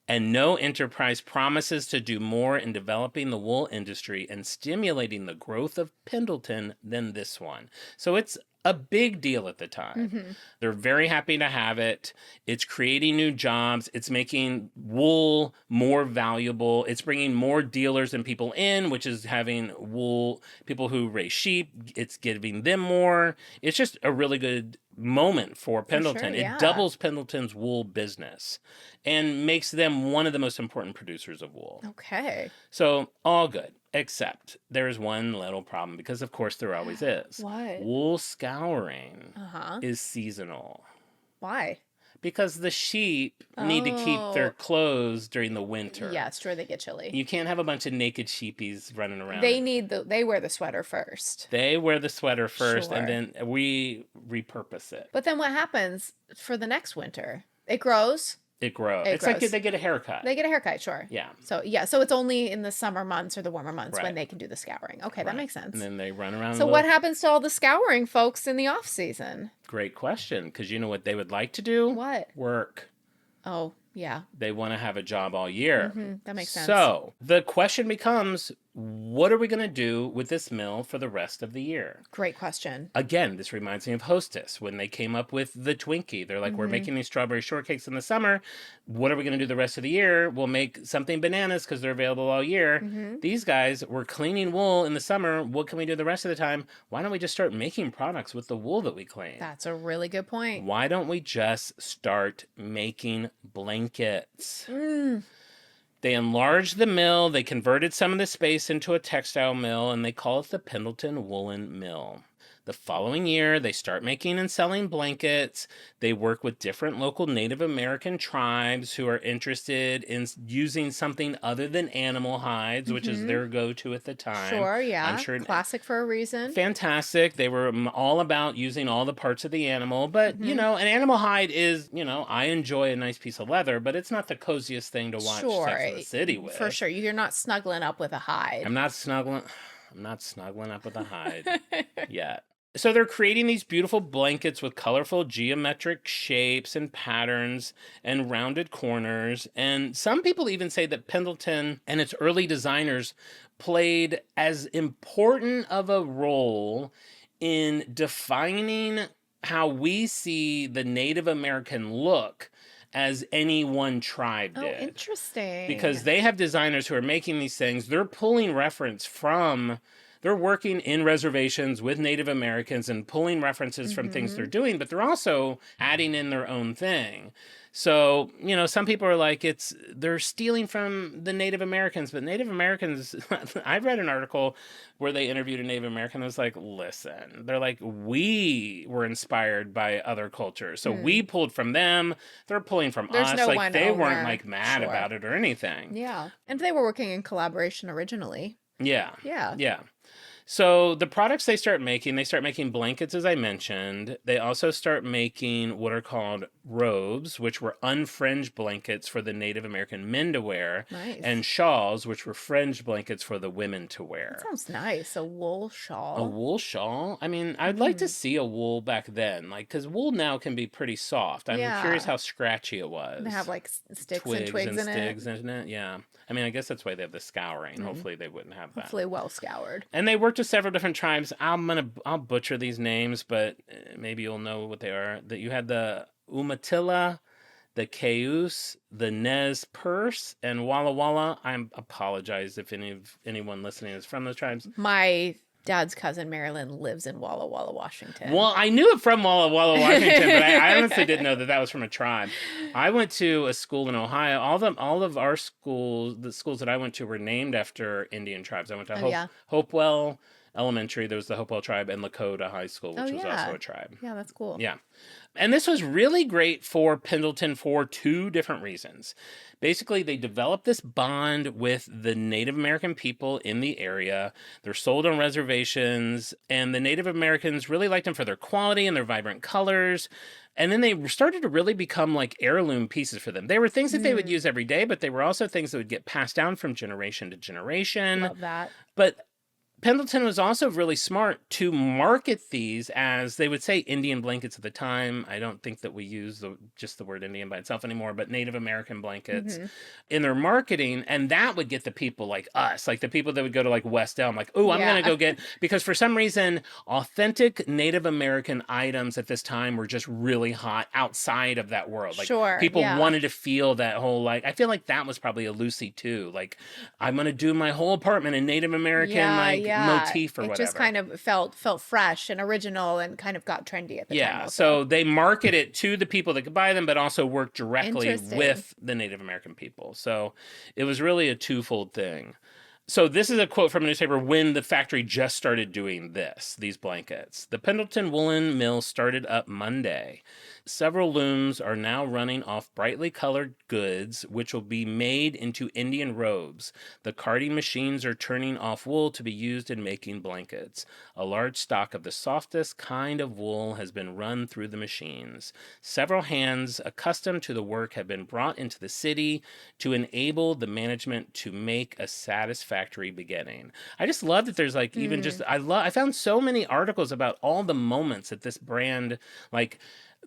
and no enterprise promises to do more in developing the wool industry and stimulating the growth of Pendleton than this one. So it's a big deal at the time. They're very happy to have it. It's creating new jobs. It's making wool more valuable. It's bringing more dealers and people in, which is having wool, people who raise sheep. It's giving them more. It's just a really good moment for Pendleton. yeah. It doubles Pendleton's wool business and makes them one of the most important producers of wool. Okay. So all good, except there's one little problem because of course there always is. What? Wool scouring Uh-huh. is seasonal Why? because the sheep need to keep their Oh. clothes during the winter. Yeah, sure, they get chilly. You can't have a bunch of naked sheepies running around. They wear the sweater first. They wear the sweater first, and Sure. then we repurpose it. But then what happens for the next winter? It grows. It grows. It It's like grows. they get a haircut. They get a haircut, sure. Yeah. So so it's only in the summer months or the warmer months Right. when they can do the scouring. Okay, that Right. makes sense. And then they run around. So what happens to all the scouring folks in the off season? Great question, because you know what they would like to do? What? Work. Oh, yeah. They want to have a job all year. That makes sense. So the question becomes, what are we going to do with this mill for the rest of the year? Great question. Again, this reminds me of Hostess when they came up with the Twinkie. They're like, we're making these strawberry shortcakes in the summer. What are we going to do the rest of the year? We'll make something bananas because they're available all year. These guys were cleaning wool in the summer. What can we do the rest of the time? Why don't we just start making products with the wool that we clean? That's a really good point. Why don't we just start making blankets? They enlarged the mill, they converted some of the space into a textile mill, and they call it the Pendleton Woolen Mill. The following year, they start making and selling blankets. They work with different local Native American tribes who are interested in using something other than animal hides, which is their go-to at the time. Sure, yeah. I'm sure Classic for a reason. fantastic. They were all about using all the parts of the animal. But, you know, an animal hide is, you know, I enjoy a nice piece of leather, but it's not the coziest thing to watch Sure. Sex and the City with. For sure. You're not snuggling up with a hide. I'm not snuggling up with a hide yet. So they're creating these beautiful blankets with colorful geometric shapes and patterns and rounded corners. And some people even say that Pendleton and its early designers played as important of a role in defining how we see the Native American look as any one tribe Oh, did. interesting. Because they have designers who are making these things. They're pulling reference from, they're working in reservations with Native Americans and pulling references from things they're doing, but they're also adding in their own thing. So, you know, some people are like, they're stealing from the Native Americans, but Native Americans, I read an article where they interviewed a Native American that was like, listen, they're like, we were inspired by other cultures. So we pulled from them. They're pulling from There's us. no Like one they weren't owner. like mad Sure. about it or anything. Yeah. And they were working in collaboration originally. Yeah. Yeah. Yeah. So the products they start making blankets, as I mentioned. They also start making what are called robes, which were unfringed blankets for the Native American men to wear, Nice. and shawls, which were fringed blankets for the women to wear. That sounds nice. A wool shawl. A wool shawl? I mean, I'd like to see a wool back then, like, because wool now can be pretty soft. I'm Yeah. curious how scratchy it was. They have like sticks and twigs twigs in it. sticks in it. Yeah. I mean, I guess that's why they have the scouring. Hopefully they wouldn't have that. Hopefully well scoured. And they worked with several different tribes. I'll butcher these names, but maybe you'll know what they are. That you had the Umatilla, the Cayuse, the Nez Perce, and Walla Walla. I apologize if anyone listening is from those tribes. My dad's cousin Marilyn lives in Walla Walla, Washington. Well, I knew it from Walla Walla, Washington, but I honestly didn't know that was from a tribe. I went to a school in Ohio. All of our schools, the schools that I went to, were named after Indian tribes. I went to Oh, yeah. Hopewell Elementary, there was the Hopewell tribe, and Lakota High School, which was also a tribe. Yeah, that's cool. Yeah. And this was really great for Pendleton for two different reasons. Basically, they developed this bond with the Native American people in the area. They're sold on reservations, and the Native Americans really liked them for their quality and their vibrant colors. And then they started to really become like heirloom pieces for them. They were things that they would use every day, but they were also things that would get passed down from generation to generation. Love that. But Pendleton was also really smart to market these as, they would say, Indian blankets at the time. I don't think that we use just the word Indian by itself anymore, but Native American blankets in their marketing. And that would get the people like us, like the people that would go to like West Elm, like, oh, I'm going to go get, because for some reason, authentic Native American items at this time were just really hot outside of that world. Like people wanted to feel that whole, like, I feel like that was probably a Lucy too. Like, I'm going to do my whole apartment in Native American, motif or whatever. It just kind of felt fresh and original and kind of got trendy at the time. Yeah, so they market it to the people that could buy them, but also work directly with the Native American people. So it was really a twofold thing. So this is a quote from a newspaper when the factory just started doing these blankets. The Pendleton Woolen Mills started up Monday. Several looms are now running off brightly colored goods, which will be made into Indian robes. The carding machines are turning off wool to be used in making blankets. A large stock of the softest kind of wool has been run through the machines. Several hands accustomed to the work have been brought into the city to enable the management to make a satisfactory beginning. I just love that there's like even just, I found so many articles about all the moments that this brand, like,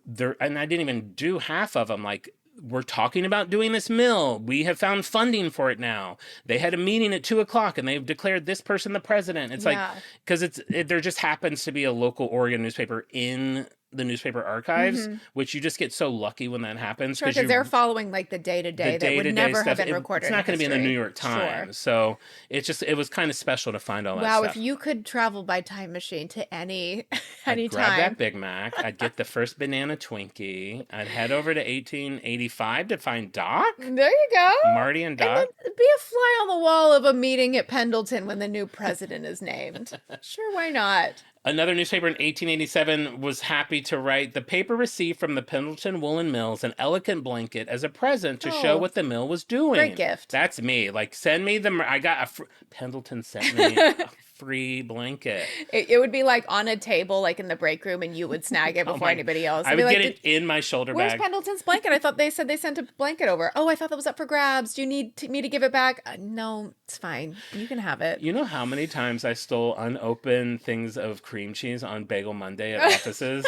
there, and I didn't even do half of them. Like, we're talking about doing this mill. We have found funding for it now. They had a meeting at 2:00 and they've declared this person the president. It's like, because there just happens to be a local Oregon newspaper in the newspaper archives, which you just get so lucky when that happens. Sure, because they're following like the day-to-day that would never have been recorded. It's not going to be in the New York Times. So it was kind of special to find all that stuff. Wow, if you could travel by time machine to any I'd grab time. that Big Mac. I'd get the first banana Twinkie. I'd head over to 1885 to find Doc. There you go. Marty and Doc. And then be a fly on the wall of a meeting at Pendleton when the new president is named. Sure, why not? Another newspaper in 1887 was happy to write, the paper received from the Pendleton Woolen Mills an elegant blanket as a present to show what the mill was doing. Great gift. That's me. Like, send me I got Pendleton sent me a free blanket. It would be like on a table, like in the break room, and you would snag it before anybody else. I would get it in my shoulder Where's bag. Pendleton's blanket? I thought they said they sent a blanket over. Oh, I thought that was up for grabs. Do you need me to give it back? No, it's fine. You can have it. You know how many times I stole unopened things of cream cheese on Bagel Monday at offices?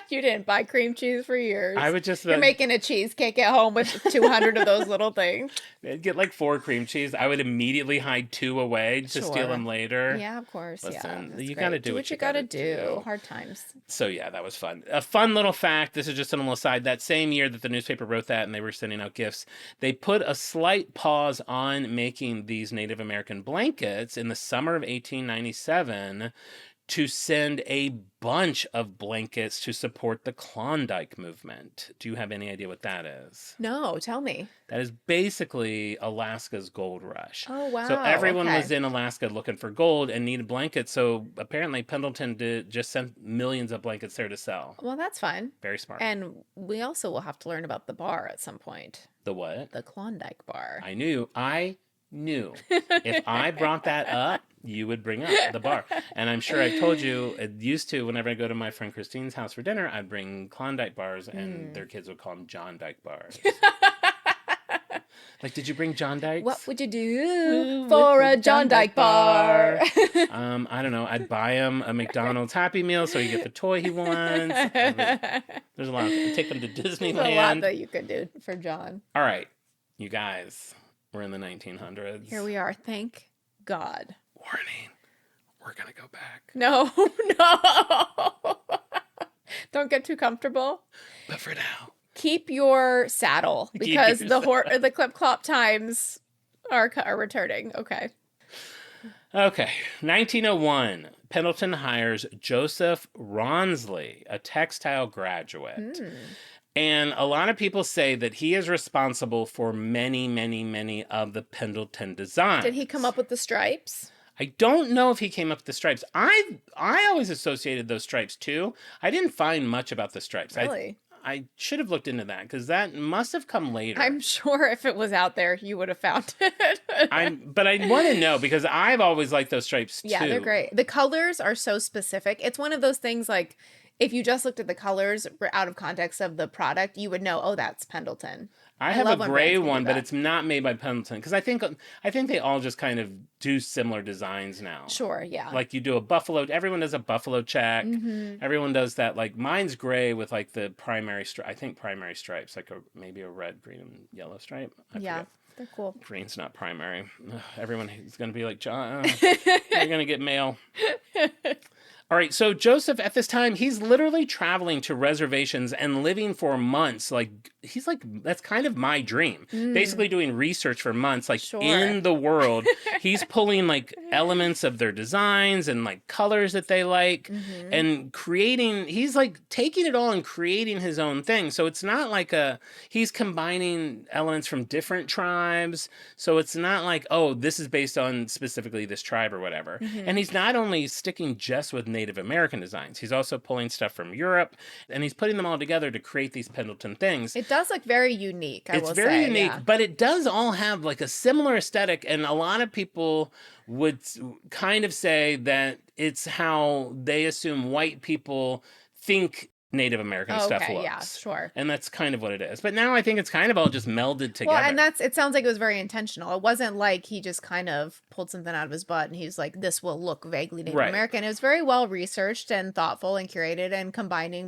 You didn't buy cream cheese for years. I would just... You're making a cheesecake at home with 200 of those little things. I'd get like 4 cream cheese. I would immediately hide 2 away to steal them later. Yeah, of course. Listen, you got to do what you got to do. Hard times. So yeah, that was fun. A fun little fact, this is just an little aside, that same year that the newspaper wrote that and they were sending out gifts, they put a slight pause on making these Native American blankets in the summer of 1897 to send a bunch of blankets to support the Klondike movement. Do you have any idea what that is? No, tell me. That is basically Alaska's gold rush. Oh, wow. So everyone was in Alaska looking for gold and needed blankets. So apparently Pendleton just sent millions of blankets there to sell. Well, that's fun. Very smart. And we also will have to learn about the bar at some point. The what? The Klondike bar. I knew if I brought that up, you would bring up the bar. And I'm sure I've told you, it used to, whenever I go to my friend Christine's house for dinner, I'd bring Klondike bars and their kids would call them Jondike bars. Like, did you bring Jondikes? What would you do for a Jondike bar? I don't know. I'd buy him a McDonald's Happy Meal so he get the toy he wants. There's a lot. I'd take them to Disneyland. There's a lot that you could do for John. All right, you guys. We're in the 1900s. Here we are. Thank God. Warning. We're going to go back. No. Don't get too comfortable. But for now. Keep your saddle because the clip-clop times are returning. Okay. Okay. 1901. Pendleton hires Joseph Ronsley, a textile graduate. And a lot of people say that he is responsible for many, many, many of the Pendleton designs. Did he come up with the stripes? I don't know if he came up with the stripes. I always associated those stripes too. I didn't find much about the stripes. Really? I should have looked into that because that must have come later. I'm sure if it was out there, you would have found it. But I want to know because I've always liked those stripes too. Yeah, they're great. The colors are so specific. It's one of those things like if you just looked at the colors out of context of the product, you would know, oh, that's Pendleton. I have a love when gray brands can do one, but that. it's not made by Pendleton because I think they all just kind of do similar designs now. Sure, yeah. Like you do a buffalo. Everyone does a buffalo check. Mhm. Everyone does that. Like mine's gray with like the primary stripe. I think primary stripes, like maybe a red, green, and yellow stripe. I Yeah, forget. they're cool. Green's not primary. Ugh, everyone is going to be like, John, you're going to get mail. All right, so Joseph, at this time, he's literally traveling to reservations and living for months. Like, he's like, that's kind of my dream. Basically doing research for months, like Sure. in the world. He's pulling like elements of their designs and like colors that they like and creating, he's like taking it all and creating his own thing. So it's not like he's combining elements from different tribes. So it's not like, oh, this is based on specifically this tribe or whatever. And he's not only sticking just with Native American designs. He's also pulling stuff from Europe, and he's putting them all together to create these Pendleton things. It does look very unique, I will say. It's very unique, yeah. but it does all have like a similar aesthetic, and a lot of people would kind of say that it's how they assume white people think Native American stuff looks. Yeah, sure. And that's kind of what it is. But now I think it's kind of all just melded together. Well, and it sounds like it was very intentional. It wasn't like he just kind of pulled something out of his butt and he's like, this will look vaguely Native Right. American. It was very well researched and thoughtful and curated and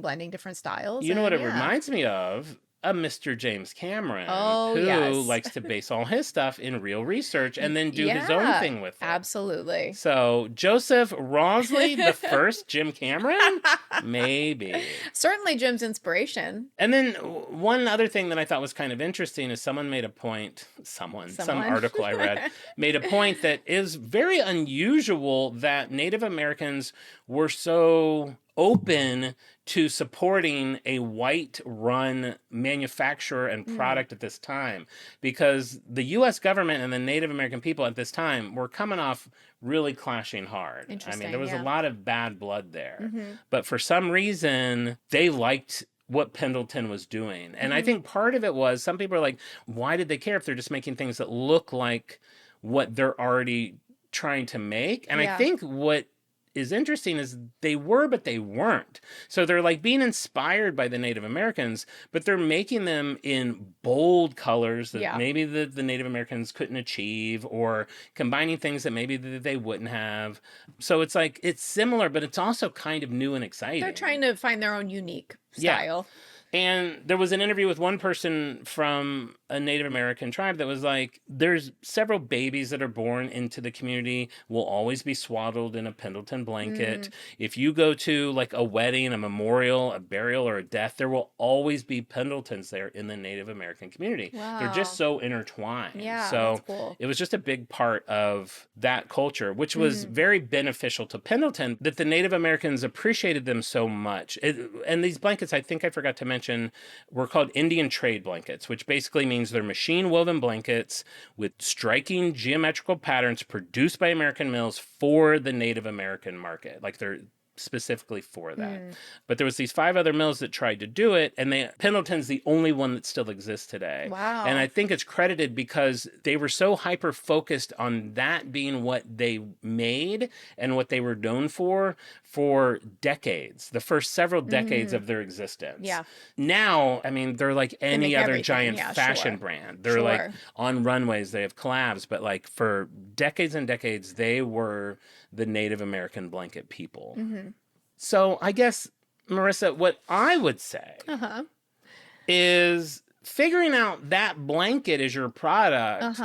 blending different styles. You know what it yeah. reminds me of? A Mr. James Cameron, Oh, who yes. likes to base all his stuff in real research and then do his own Yeah, thing with it. Absolutely. So Joseph Rosley, the first Jim Cameron? Maybe. Certainly Jim's inspiration. And then one other thing that I thought was kind of interesting is someone made a point, some article I read, made a point that is very unusual that Native Americans were so open to supporting a white-run manufacturer and product at this time, because the U.S. government and the Native American people at this time were coming off really clashing hard. I mean, Interesting, there was yeah. a lot of bad blood there. But for some reason, they liked what Pendleton was doing. And I think part of it was, some people are like, why did they care if they're just making things that look like what they're already trying to make? And I think what is interesting is they were, but they weren't. So they're like being inspired by the Native Americans, but they're making them in bold colors that maybe the Native Americans couldn't achieve, or combining things that maybe they wouldn't have. So it's like, it's similar, but it's also kind of new and exciting. They're trying to find their own unique style. And there was an interview with one person from a Native American tribe that was like, there's several babies that are born into the community will always be swaddled in a Pendleton blanket. If you go to like a wedding, a memorial, a burial, or a death, there will always be Pendletons there in the Native American community. Wow. They're just so intertwined. Yeah, so that's cool. it was just a big part of that culture, which was very beneficial to Pendleton, that the Native Americans appreciated them so much. And these blankets, I think I forgot to mention, were called Indian trade blankets, which basically means they're machine woven blankets with striking geometrical patterns produced by American mills for the Native American market. Like they're specifically for that. But there was these 5 other mills that tried to do it, and Pendleton's the only one that still exists today. Wow. And I think it's credited because they were so hyper focused on that being what they made and what they were known for decades, the first several decades of their existence. Yeah. Now, I mean, they're like any make other everything. giant Yeah, fashion sure. brand. They're like Sure. on runways, they have collabs, but like for decades and decades, they were the Native American blanket people. So I guess, Marisa, what I would say is figuring out that blanket as your product.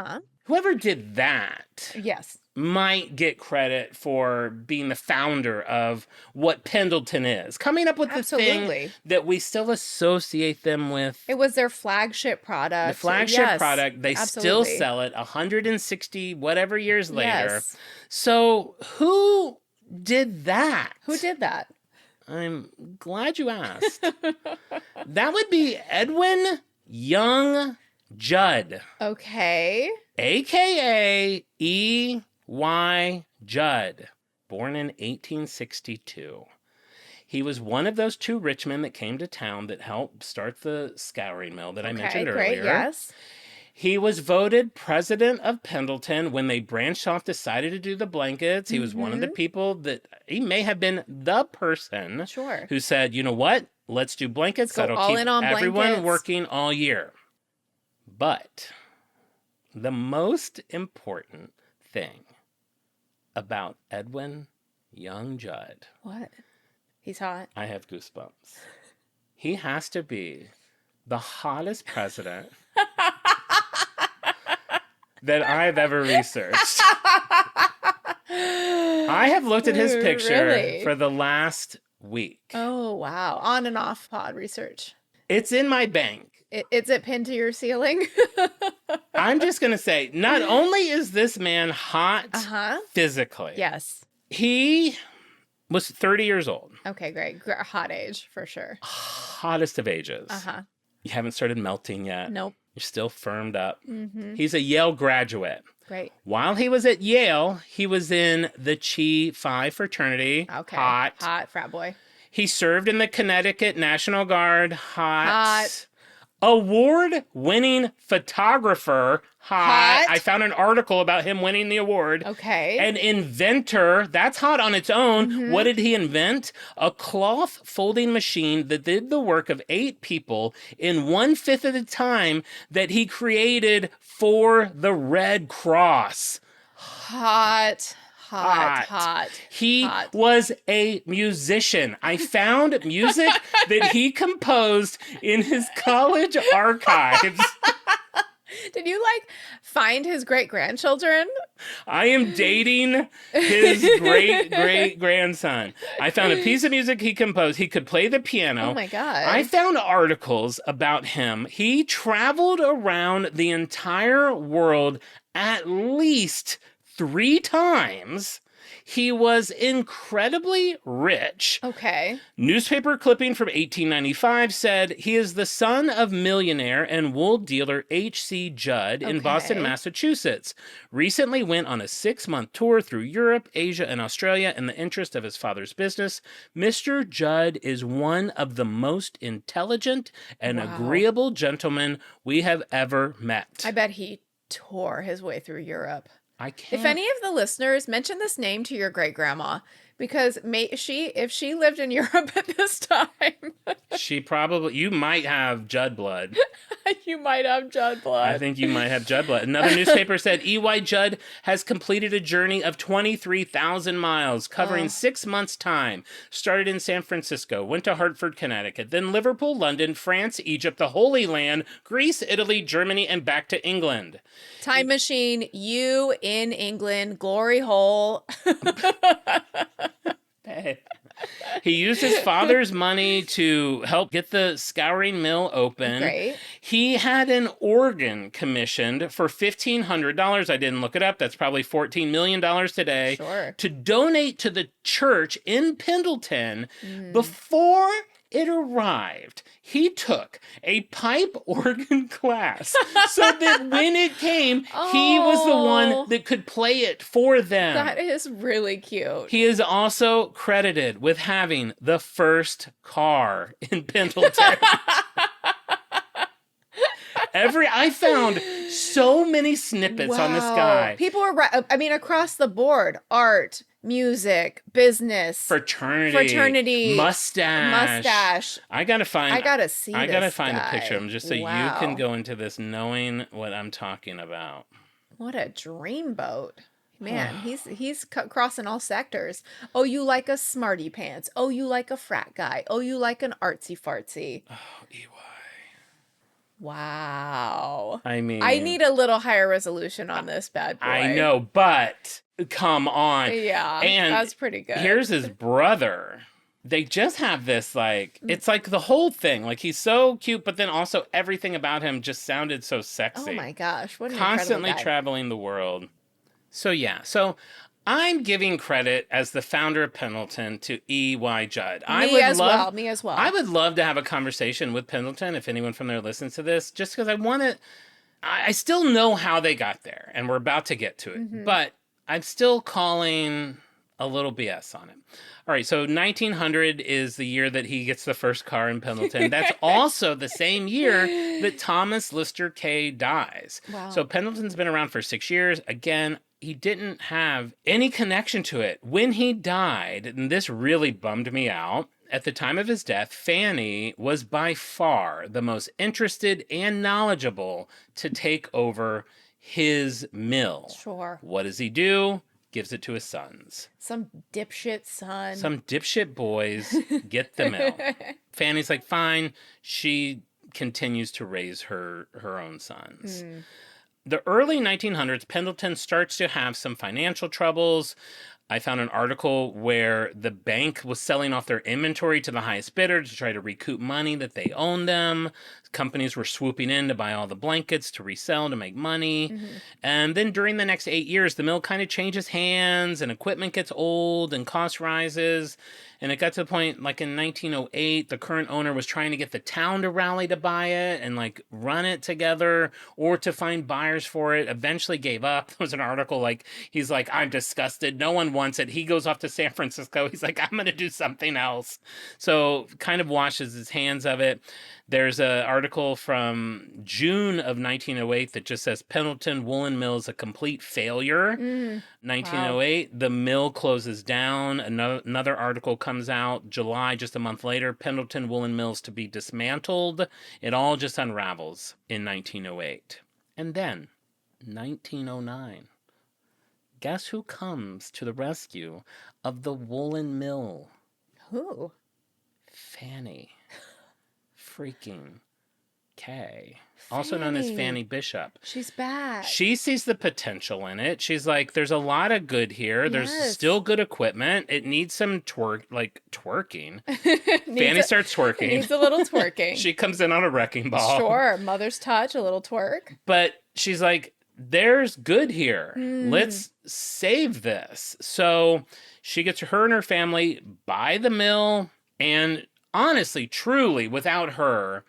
Whoever did that Yes. might get credit for being the founder of what Pendleton is. Coming up with the Absolutely. thing that we still associate them with. It was their flagship product. The flagship Yes, product. They still absolutely. sell it 160 whatever years later. Yes. So who did that? Who did that? I'm glad you asked. That would be Edwin Young Judd, Okay. a.k.a. E.Y. Judd, born in 1862. He was one of those two rich men that came to town that helped start the scouring mill that I mentioned earlier. Great, yes. He was voted president of Pendleton when they branched off, decided to do the blankets. He was one of the people that, he may have been the person who said, you know what? Let's do blankets. That'll keep everyone working all year. But the most important thing about Edwin Young Judd. What? He's hot. I have goosebumps. He has to be the hottest president that I've ever researched. I have looked at his picture for the last week. Oh, wow. On and off pod research. It's in my bank. Is it pinned to your ceiling? I'm just going to say, not only is this man hot physically. Yes. He was 30 years old. Okay, great. Hot age, for sure. Hottest of ages. You haven't started melting yet. Nope. You're still firmed up. He's a Yale graduate. Great. While he was at Yale, he was in the Chi Phi fraternity. Okay. Hot frat boy. He served in the Connecticut National Guard. Hot. Award-winning photographer. Hot. I found an article about him winning the award. Okay. An inventor. That's hot on its own. What did he invent? A cloth folding machine that did the work of 8 people in 1/5 of the time that he created for the Red Cross. Hot. He was a musician. I found music that he composed in his college archives. Did you find his great-grandchildren? I am dating his great-great-grandson. I found a piece of music he composed. He could play the piano. Oh my God. I found articles about him. He traveled around the entire world at least 3 times. He was incredibly rich. Okay. Newspaper clipping from 1895 said he is the son of millionaire and wool dealer H.C. Judd in Boston, Massachusetts. Recently went on a 6-month tour through Europe, Asia, and Australia in the interest of his father's business. Mr. Judd is one of the most intelligent and agreeable gentlemen we have ever met. I bet he tore his way through Europe. I can't. If any of the listeners mention this name to your great grandma, because if she lived in Europe at this time, you might have Judd blood. You might have Judd blood. I think you might have Judd blood. Another newspaper said E.Y. Judd has completed a journey of 23,000 miles, covering 6 months' time. Started in San Francisco, went to Hartford, Connecticut, then Liverpool, London, France, Egypt, the Holy Land, Greece, Italy, Germany, and back to England. Time machine, you in England, glory hole. He used his father's money to help get the scouring mill open. Great. He had an organ commissioned for $1,500. I didn't look it up. That's probably $14 million today. Sure. To donate to the church in Pendleton before it arrived. He took a pipe organ class so that when it came, he was the one that could play it for them. That is really cute. He is also credited with having the first car in Pendleton. I found so many snippets on this guy. People are across the board, art, music, business, fraternity, mustache. I gotta find a picture of him just so you can go into this knowing what I'm talking about. What a dreamboat. Man, he's crossing all sectors. Oh, you like a smarty pants. Oh, you like a frat guy. Oh, you like an artsy fartsy. Oh, EY. Wow. I mean, I need a little higher resolution on this bad boy. I know, but come on. Yeah, and that's pretty good. Here's his brother. They just have this, it's like the whole thing. Like, he's so cute, but then also everything about him just sounded so sexy. Oh my gosh, what an constantly incredible guy. Traveling the world. So, yeah. So, I'm giving credit as the founder of Pendleton to E.Y. Judd. Me as well. I would love to have a conversation with Pendleton if anyone from there listens to this, just because I still know how they got there, and we're about to get to it. But I'm still calling a little BS on it. All right, so 1900 is the year that he gets the first car in Pendleton. That's also the same year that Thomas Lister Kay dies. Wow. So Pendleton's been around for 6 years. Again, he didn't have any connection to it. When he died, and this really bummed me out, at the time of his death, Fanny was by far the most interested and knowledgeable to take over his mill. Sure. What does he do? Gives it to his sons. Some dipshit son. Some dipshit boys get the mill. Fanny's like, fine. She continues to raise her own sons. The early 1900s, Pendleton starts to have some financial troubles. I found an article where the bank was selling off their inventory to the highest bidder to try to recoup money that they owned them. Companies were swooping in to buy all the blankets to resell to make money. And then during the next 8 years, the mill kind of changes hands and equipment gets old and cost rises. And it got to the point, like in 1908, the current owner was trying to get the town to rally to buy it and like run it together or to find buyers for it. Eventually gave up. There was an article like, he's like, I'm disgusted. No one wants it. He goes off to San Francisco. He's like, I'm going to do something else. So kind of washes his hands of it. There's an article from June of 1908 that just says Pendleton Woolen Mills a complete failure. 1908, the mill closes down. Another article comes out July, just a month later, Pendleton Woolen Mills to be dismantled. It all just unravels in 1908. And then, 1909. Guess who comes to the rescue of the woolen mill? Who? Fanny. Freaking Kay. Also known as Fanny Bishop. She's back. She sees the potential in it. She's like, there's a lot of good here. There's still good equipment. It needs some twerking. Fanny starts twerking. Needs a little twerking. She comes in on a wrecking ball. Sure. Mother's touch, a little twerk. But she's like, there's good here. Let's save this. So she gets her and her family buy the mill. And honestly, truly, without her,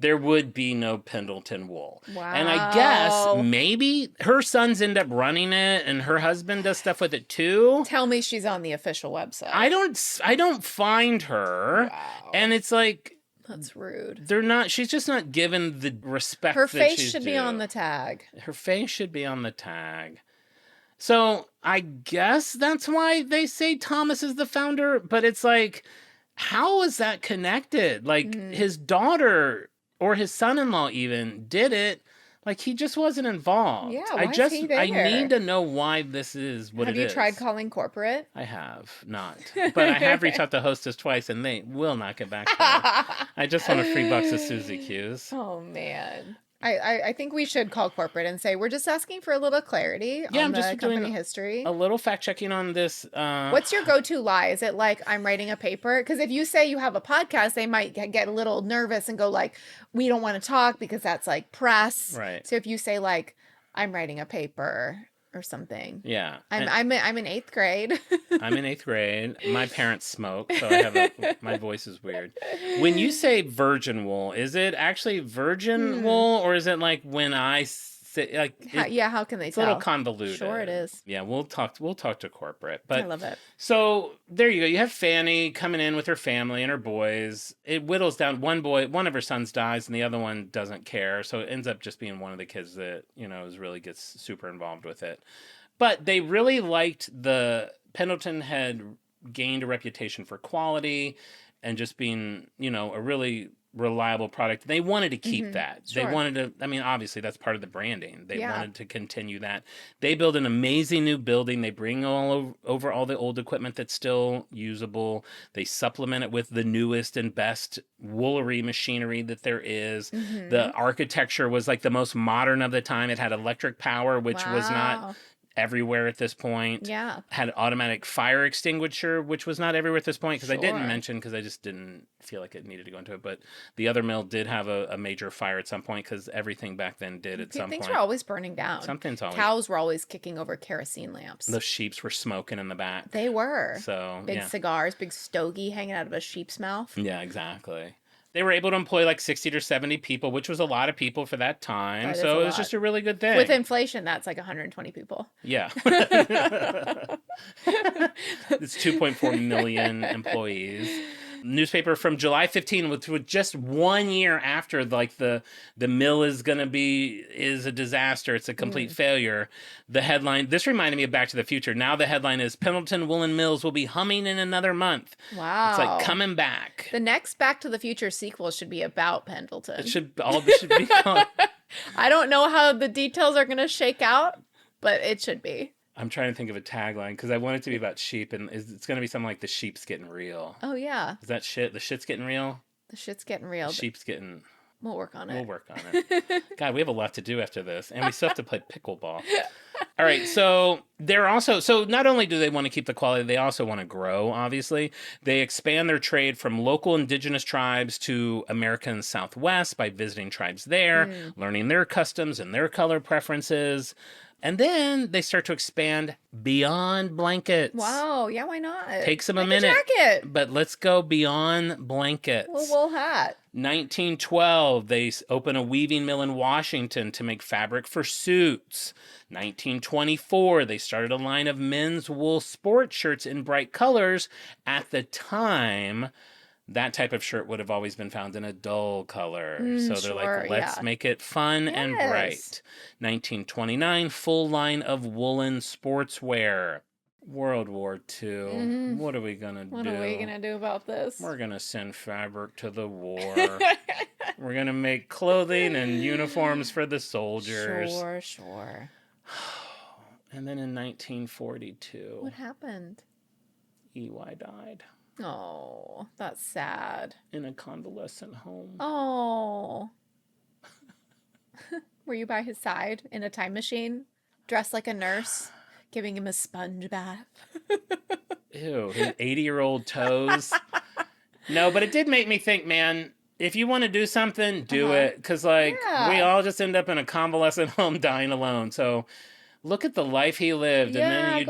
there would be no Pendleton wool. Wow. And I guess maybe her sons end up running it and her husband does stuff with it too. Tell me she's on the official website. I don't find her. Wow. And it's like, that's rude. she's just not given the respect Her that face she's should be due. on the tag. Her face should be on the tag. So I guess that's why they say Thomas is the founder, but it's like, how is that connected? Like his daughter or his son-in-law even did it. Like he just wasn't involved. Yeah, why is he there? I need to know why this is what it is. Have you tried calling corporate? I have not, but I have reached out to Hostess twice, and they will not get back to me. I just want a free box of Suzy Q's. Oh man. I think we should call corporate and say we're just asking for a little clarity on the company history. A little fact checking on this. What's your go-to lie? Is it like I'm writing a paper? Because if you say you have a podcast, they might get a little nervous and go like, we don't want to talk because that's like press. Right. So if you say like I'm writing a paper or something. Yeah. I'm in 8th grade. I'm in 8th grade. My parents smoke, so my voice is weird. When you say virgin wool, is it actually virgin wool, or is it like when I say like? How can they it's tell? a little convoluted. Sure, it is. Yeah, we'll talk to corporate. But I love it. So there you go. You have Fanny coming in with her family and her boys. It whittles down. One of her sons dies, and the other one doesn't care. So it ends up just being one of the kids that really gets super involved with it. But they really liked Pendleton had gained a reputation for quality and just being, a really reliable product. They wanted to keep that. Sure. They wanted to, obviously that's part of the branding. They wanted to continue that. They build an amazing new building. They bring over all the old equipment that's still usable. They supplement it with the newest and best woolery machinery that there is. The architecture was like the most modern of the time. It had electric power, which was not everywhere at this point. Yeah. Had automatic fire extinguisher, which was not everywhere at this point because I didn't Sure. mention because I just didn't feel like it needed to go into it. But the other mill did have a major fire at some point because everything back then did at some point. Things were always burning down. Something's always. Cows were always kicking over kerosene lamps. The sheeps were smoking in the back. They were. So Big cigars, big stogie hanging out of a sheep's mouth. Yeah, exactly. They were able to employ like 60 to 70 people, which was a lot of people for that time. That is So a it was lot. just a really good thing. With inflation, that's like 120 people. Yeah. It's 2.4 million employees. Newspaper from July 15, with just 1 year after like the mill is a disaster. It's a complete failure. The headline, this reminded me of Back to the Future. Now the headline is Pendleton Woolen Mills will be humming in another month. Wow. It's like coming back. The next Back to the Future sequel should be about Pendleton. It should be called. I don't know how the details are going to shake out, but it should be. I'm trying to think of a tagline because I want it to be about sheep, and it's going to be something like the sheep's getting real. Oh, yeah. Is that shit? The shit's getting real? The shit's getting real. The sheep's getting... We'll work on it. We'll work on it. God, we have a lot to do after this, and we still have to play pickleball. All right, so not only do they want to keep the quality, they also want to grow, obviously. They expand their trade from local indigenous tribes to American Southwest by visiting tribes there, learning their customs and their color preferences. And then they start to expand beyond blankets. Wow, yeah, why not? Takes them a Like minute. jacket. But let's go beyond blankets. A wool hat. 1912, they open a weaving mill in Washington to make fabric for suits. 1924, they started a line of men's wool sports shirts in bright colors. At the time, that type of shirt would have always been found in a dull color. So they're like, let's make it fun and bright. 1929, full line of woolen sportswear. World War II. What are we going to do? What are we going to do about this? We're going to send fabric to the war. We're going to make clothing and uniforms for the soldiers. Sure. And then in 1942, What happened? EY died Oh, that's sad. in a convalescent home. Oh. Were you by his side in a time machine, dressed like a nurse, giving him a sponge bath? Ew, his 80-year-old toes. No, but it did make me think, man, if you want to do something, do it. Because, we all just end up in a convalescent home dying alone. So look at the life he lived. And then you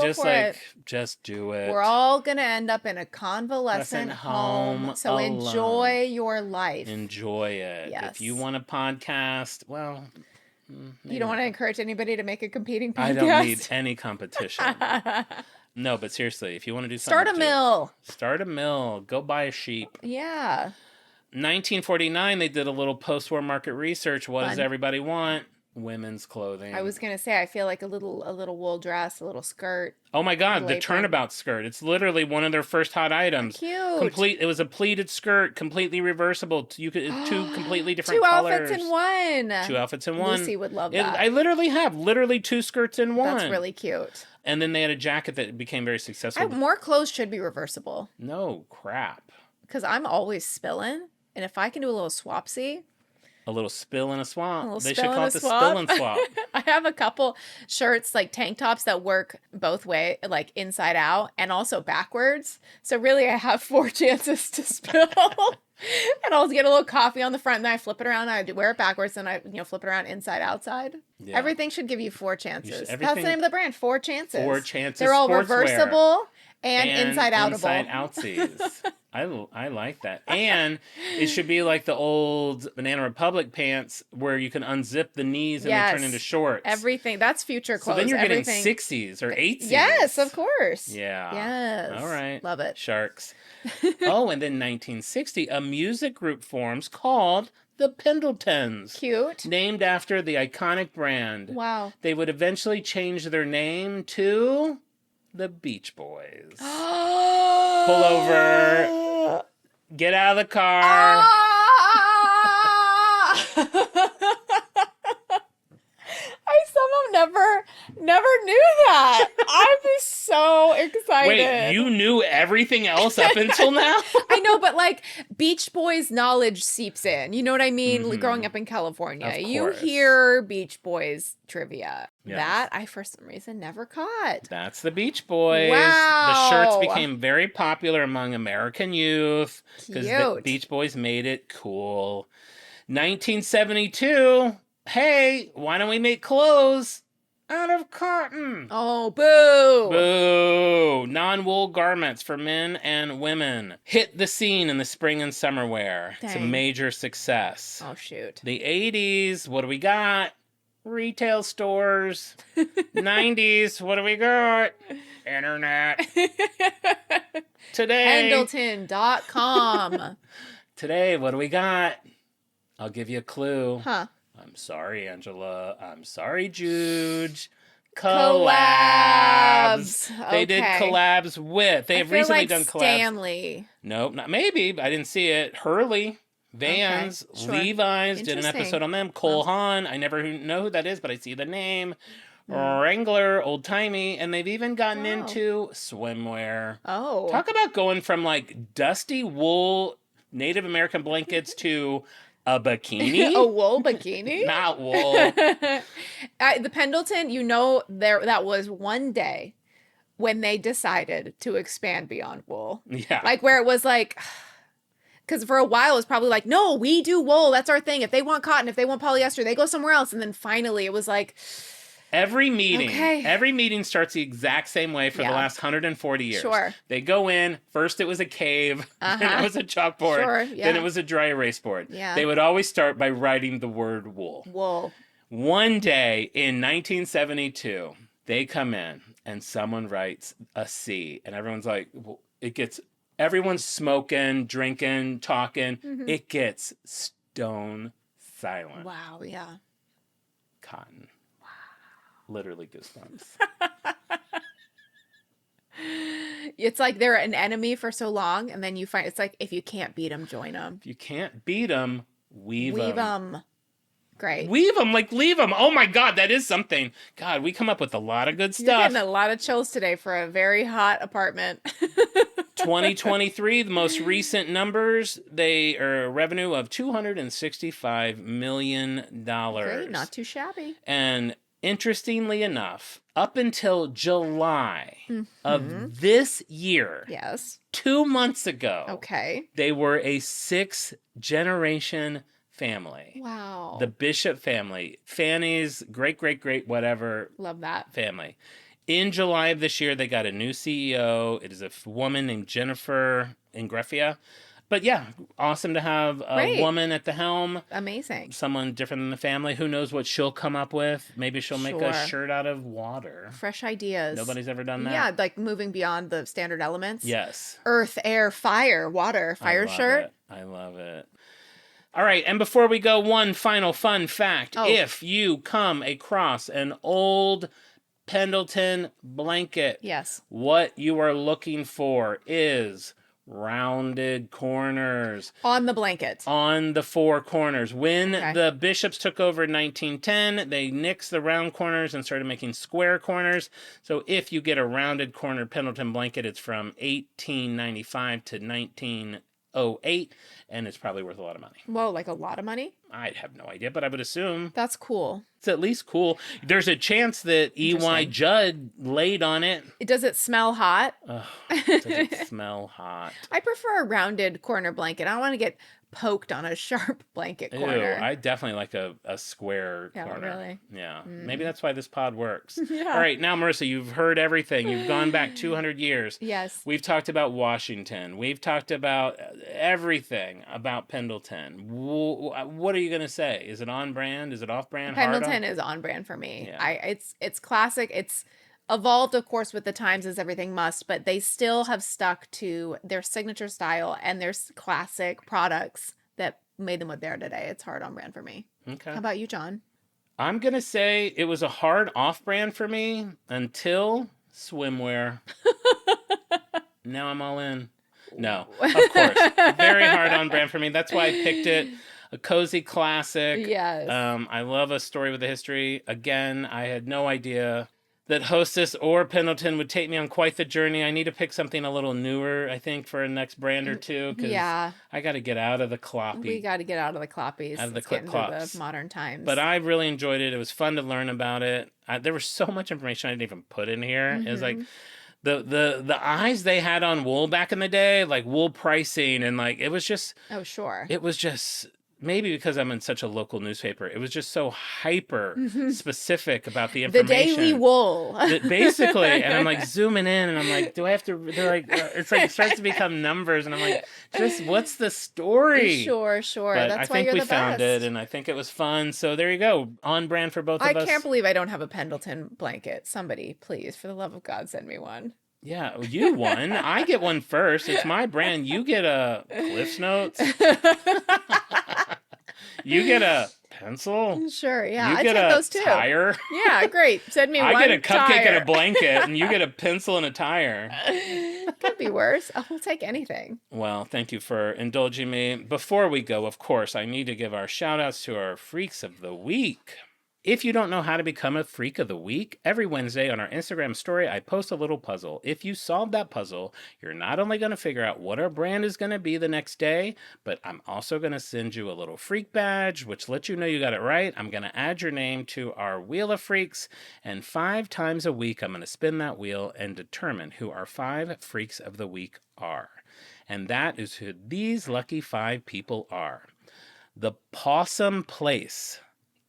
just do it. We're all going to end up in a convalescent home. So alone. enjoy your life. Enjoy it. Yes. If you want a podcast, well... You don't want to encourage anybody to make a competing podcast? I don't need any competition. No, but seriously, if you want to do something... Start a mill. Start a mill. Go buy a sheep. Yeah. 1949, they did a little post-war market research. What does everybody want? Women's clothing. I was going to say, I feel like a little wool dress, a little skirt. Oh my God, the apron. turnabout skirt. It's literally one of their first hot items. Cute. It was a pleated skirt, completely reversible. You could two completely different colors. Two outfits in one. Two outfits in one. Lucy would love that. I literally have two skirts in one. That's really cute. And then they had a jacket that became very successful. More clothes should be reversible. No crap. Because I'm always spilling. And if I can do a little swapsy. A little spill in a swamp. They should spill call in it the a swamp. spill and swap. I have a couple shirts, like tank tops that work both way, like inside out and also backwards. So really I have 4 chances to spill. And I'll get a little coffee on the front and then I flip it around. I wear it backwards and I flip it around inside outside. Yeah. Everything should give you 4 chances. That's the name of the brand, 4 chances. 4 chances. They're all sportswear. reversible and inside outable. Inside outsies. I like that. And it should be like the old Banana Republic pants where you can unzip the knees and they turn into shorts. Everything. That's future clothes. So then you're Everything. getting 60s or 80s. Yes, of course. Yeah. Yes. All right. Love it. Sharks. Oh, and then 1960, a music group forms called the Pendletons. Cute. Named after the iconic brand. Wow. They would eventually change their name to the Beach Boys. Pull over. Get out of the car. I somehow never knew that. I'm so excited. Wait, you knew everything else up until now? I know, but like Beach Boys knowledge seeps in. You know what I mean? Growing up in California, you hear Beach Boys trivia. Yes. That I, for some reason, never caught. That's the Beach Boys. Wow. The shirts became very popular among American youth because the Beach Boys made it cool. 1972, hey, why don't we make clothes? out of cotton. Oh, boo. Boo! Non-wool garments for men and women hit the scene in the spring and summer wear. It's a Dang. major success. Oh, shoot. The 80s, what do we got? Retail stores. 90s, what do we got? Internet. Today. Pendleton.com. Today, what do we got? I'll give you a clue. Huh. I'm sorry, Angela. I'm sorry, Juge. Collabs. They did Okay. collabs with. They I have feel recently like done collabs. Stanley. Nope, not maybe. I didn't see it. Hurley, Vans, Okay, sure. Levi's did an Interesting. episode on them. Cole Haan. I never know who that is, but I see the name. Wrangler, Old Timey, and they've even gotten Wow. into swimwear. Oh. Talk about going from like dusty wool Native American blankets to a bikini. A wool bikini? Not wool. The Pendleton, that was one day when they decided to expand beyond wool. Yeah. Like where it was like, because for a while it was probably like, no, we do wool. That's our thing. If they want cotton, if they want polyester, they go somewhere else. And then finally it was like, Every meeting Okay. starts the exact same way for the Yeah. last 140 years. Sure. They go in, first it was a cave, then Uh-huh. it was a chalkboard, Sure, then yeah. it was a dry erase board. Yeah. They would always start by writing the word wool. wool. One day in 1972, they come in and someone writes a C, and everyone's like, everyone's smoking, drinking, talking. Mm-hmm. It gets stone silent. Wow, yeah. Cotton. Literally goosebumps. It's like they're an enemy for so long, and then you find it's like if you can't beat them, join them. If you can't beat them, weave Weave them. them. Great. Weave them, like leave them. Oh my God, that is something. God, we come up with a lot of good You're stuff. getting a lot of chills today for a very hot apartment. 2023, the most recent numbers, they are a revenue of $265 million. Great, not too shabby. And interestingly enough, up until July Mm-hmm. of this year, Yes. 2 months ago, Okay. they were a 6-generation family. Wow. The Bishop family, Fanny's great, whatever Love that. family. In July of this year, they got a new CEO. It is a woman named Jennifer Ingreffia. But yeah, awesome to have a Great. woman at the helm. Amazing. Someone different than the family. Who knows what she'll come up with? Maybe she'll make a Sure. shirt out of water. Fresh ideas. Nobody's ever done that. Yeah, like moving beyond the standard elements. Yes. Earth, air, fire, water, fire I love shirt. it. I love it. All right, and before we go, one final fun fact. Oh. If you come across an old Pendleton blanket, Yes. what you are looking for is rounded corners On the blanket. on the 4 corners. When Okay. the Bishops took over in 1910, they nixed the round corners and started making square corners. So if you get a rounded corner Pendleton blanket, it's from 1895 to 1908, and it's probably worth a lot of money. Whoa, like a lot of money? I'd have no idea, but I would assume That's cool. it's at least cool. There's a chance that E.Y. Interesting. Judd laid on it. Does it smell hot? Ugh, does it smell hot? I prefer a rounded corner blanket. I don't want to get poked on a sharp blanket Ew, corner. I definitely like a square Yeah, corner. really? Yeah, maybe that's why this pod works. Yeah. All right, now Marissa, you've heard everything. You've gone back 200 years. Yes. We've talked about Washington. We've talked about everything about Pendleton. What are you going to say? Is it on brand? Is it off brand? Pendleton is on brand for me. Yeah. It's classic. It's evolved, of course, with the times as everything must, but they still have stuck to their signature style and their classic products that made them what they are today. It's hard on brand for me. Okay. How about you, John? I'm going to say it was a hard off brand for me until swimwear. Now I'm all in. No, of course. Very hard on brand for me. That's why I picked it. A cozy classic. Yes. I love a story with a history. Again, I had no idea that Hostess or Pendleton would take me on quite the journey. I need to pick something a little newer, I think, for a next brand or two. Cause Yeah. I got to get out of the cloppy. We got to get out of the cloppies. Out of the Let's get into clip-clops. the modern times. But I really enjoyed it. It was fun to learn about it. There was so much information I didn't even put in here. It was like the eyes they had on wool back in the day, like wool pricing, and like it was just oh, sure. it was just maybe because I'm in such a local newspaper, it was just so hyper specific about the The information. Daily Wool. Basically, and I'm like zooming in, and I'm like, do I have to? They're like, it's like it starts to become numbers, and I'm like, just what's the story? Sure. But That's I why think you're we the found best. it, and I think it was fun. So there you go, on brand for both of I us. can't believe I don't have a Pendleton blanket. Somebody, please, for the love of God, send me one. Yeah, you won. I get one first. It's my brand. You get a Cliff's Notes. You get a pencil. Sure, yeah. You I get take a those too. tire. Yeah, great. Send me one I get a cupcake tire. and a blanket, and you get a pencil and a tire. Could be worse. I will take anything. Well, thank you for indulging me. Before we go, of course, I need to give our shout outs to our Freaks of the Week. If you don't know how to become a Freak of the Week, every Wednesday on our Instagram story, I post a little puzzle. If you solve that puzzle, you're not only going to figure out what our brand is going to be the next day, but I'm also going to send you a little freak badge, which lets you know you got it right. I'm going to add your name to our Wheel of Freaks, and 5 times a week, I'm going to spin that wheel and determine who our 5 Freaks of the Week are. And that is who these lucky 5 people are. The Possum Place.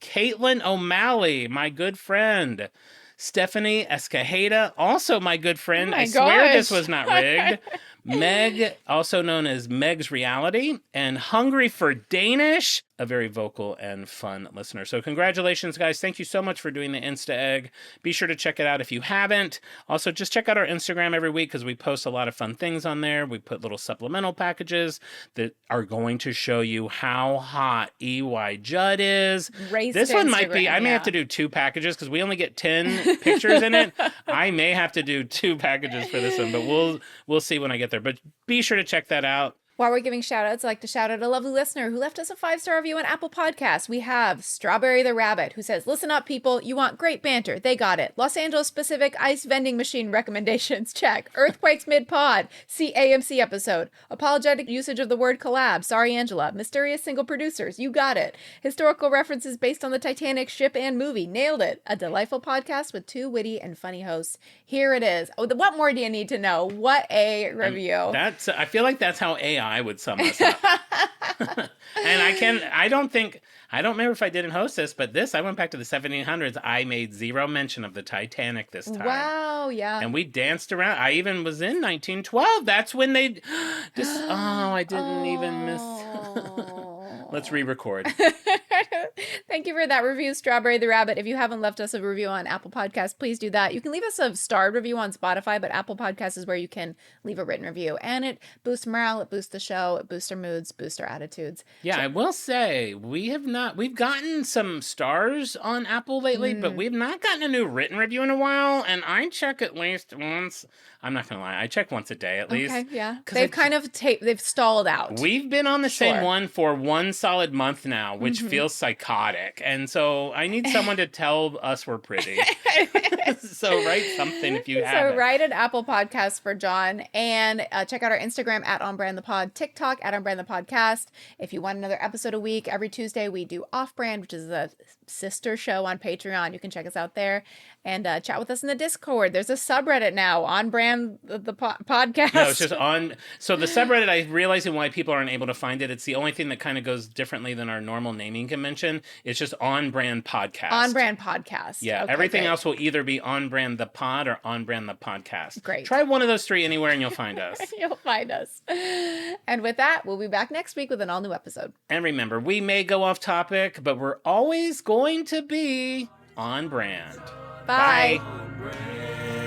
Caitlin O'Malley, my good friend. Stephanie Escajeda, also my good friend. Oh my I swear this gosh. was not rigged. Meg, also known as Meg's Reality, and Hungry for Danish, a very vocal and fun listener. So congratulations, guys. Thank you so much for doing the Insta Egg. Be sure to check it out if you haven't. Also, just check out our Instagram every week because we post a lot of fun things on there. We put little supplemental packages that are going to show you how hot EY Judd is. Race This to one might be, Instagram, I may have yeah. to do 2 packages because we only get 10 pictures in it. I may have to do 2 packages for this one, but we'll see when I get there. But be sure to check that out. While we're giving shout outs, I'd like to shout out a lovely listener who left us a 5-star review on Apple Podcasts. We have Strawberry the Rabbit, who says, listen up, people. You want great banter. They got it. Los Angeles specific ice vending machine recommendations. Check. Earthquakes mid-pod. See AMC episode. Apologetic usage of the word collab. Sorry, Angela. Mysterious single producers. You got it. Historical references based on the Titanic ship and movie. Nailed it. A delightful podcast with 2 witty and funny hosts. Here it is. Oh, what more do you need to know? What a review. I feel like that's how AI would sum us up. And I don't remember if I didn't host this, but I went back to the 1700s. I made 0 mention of the Titanic this time. Wow, yeah. And we danced around. I even was in 1912. That's when they I didn't even miss. Let's re-record. Thank you for that review, Strawberry the Rabbit. If you haven't left us a review on Apple Podcasts, please do that. You can leave us a starred review on Spotify, but Apple Podcasts is where you can leave a written review. And it boosts morale, it boosts the show, it boosts our moods, boosts our attitudes. Yeah, I will say we've gotten some stars on Apple lately, but we've not gotten a new written review in a while. And I check at least once. I'm not gonna lie, I check once a day at least. Okay, yeah. 'Cause They've stalled out. We've been on the same Sure. one for 1 solid month now, which feels psychotic. And so I need someone to tell us we're pretty. So write something if you have So it. write an Apple Podcast for Jon and check out our Instagram at OnBrandThePod, TikTok at OnBrandThePodcast. If you want another episode a week, every Tuesday we do Off Brand, which is a sister show on Patreon. You can check us out there and chat with us in the Discord. There's a subreddit now, On Brand the Podcast. No, it's just on. So the subreddit, I'm realizing why people aren't able to find it. It's the only thing that kind of goes differently than our normal naming convention. It's just On Brand Podcast. On Brand Podcast. Yeah, Okay, everything great. else will either be On Brand the Pod or On Brand the Podcast. Great. Try one of those 3 anywhere and you'll find us. You'll find us. And with that, we'll be back next week with an all-new episode. And remember, we may go off topic, but we're always going to be on brand. Bye. Bye.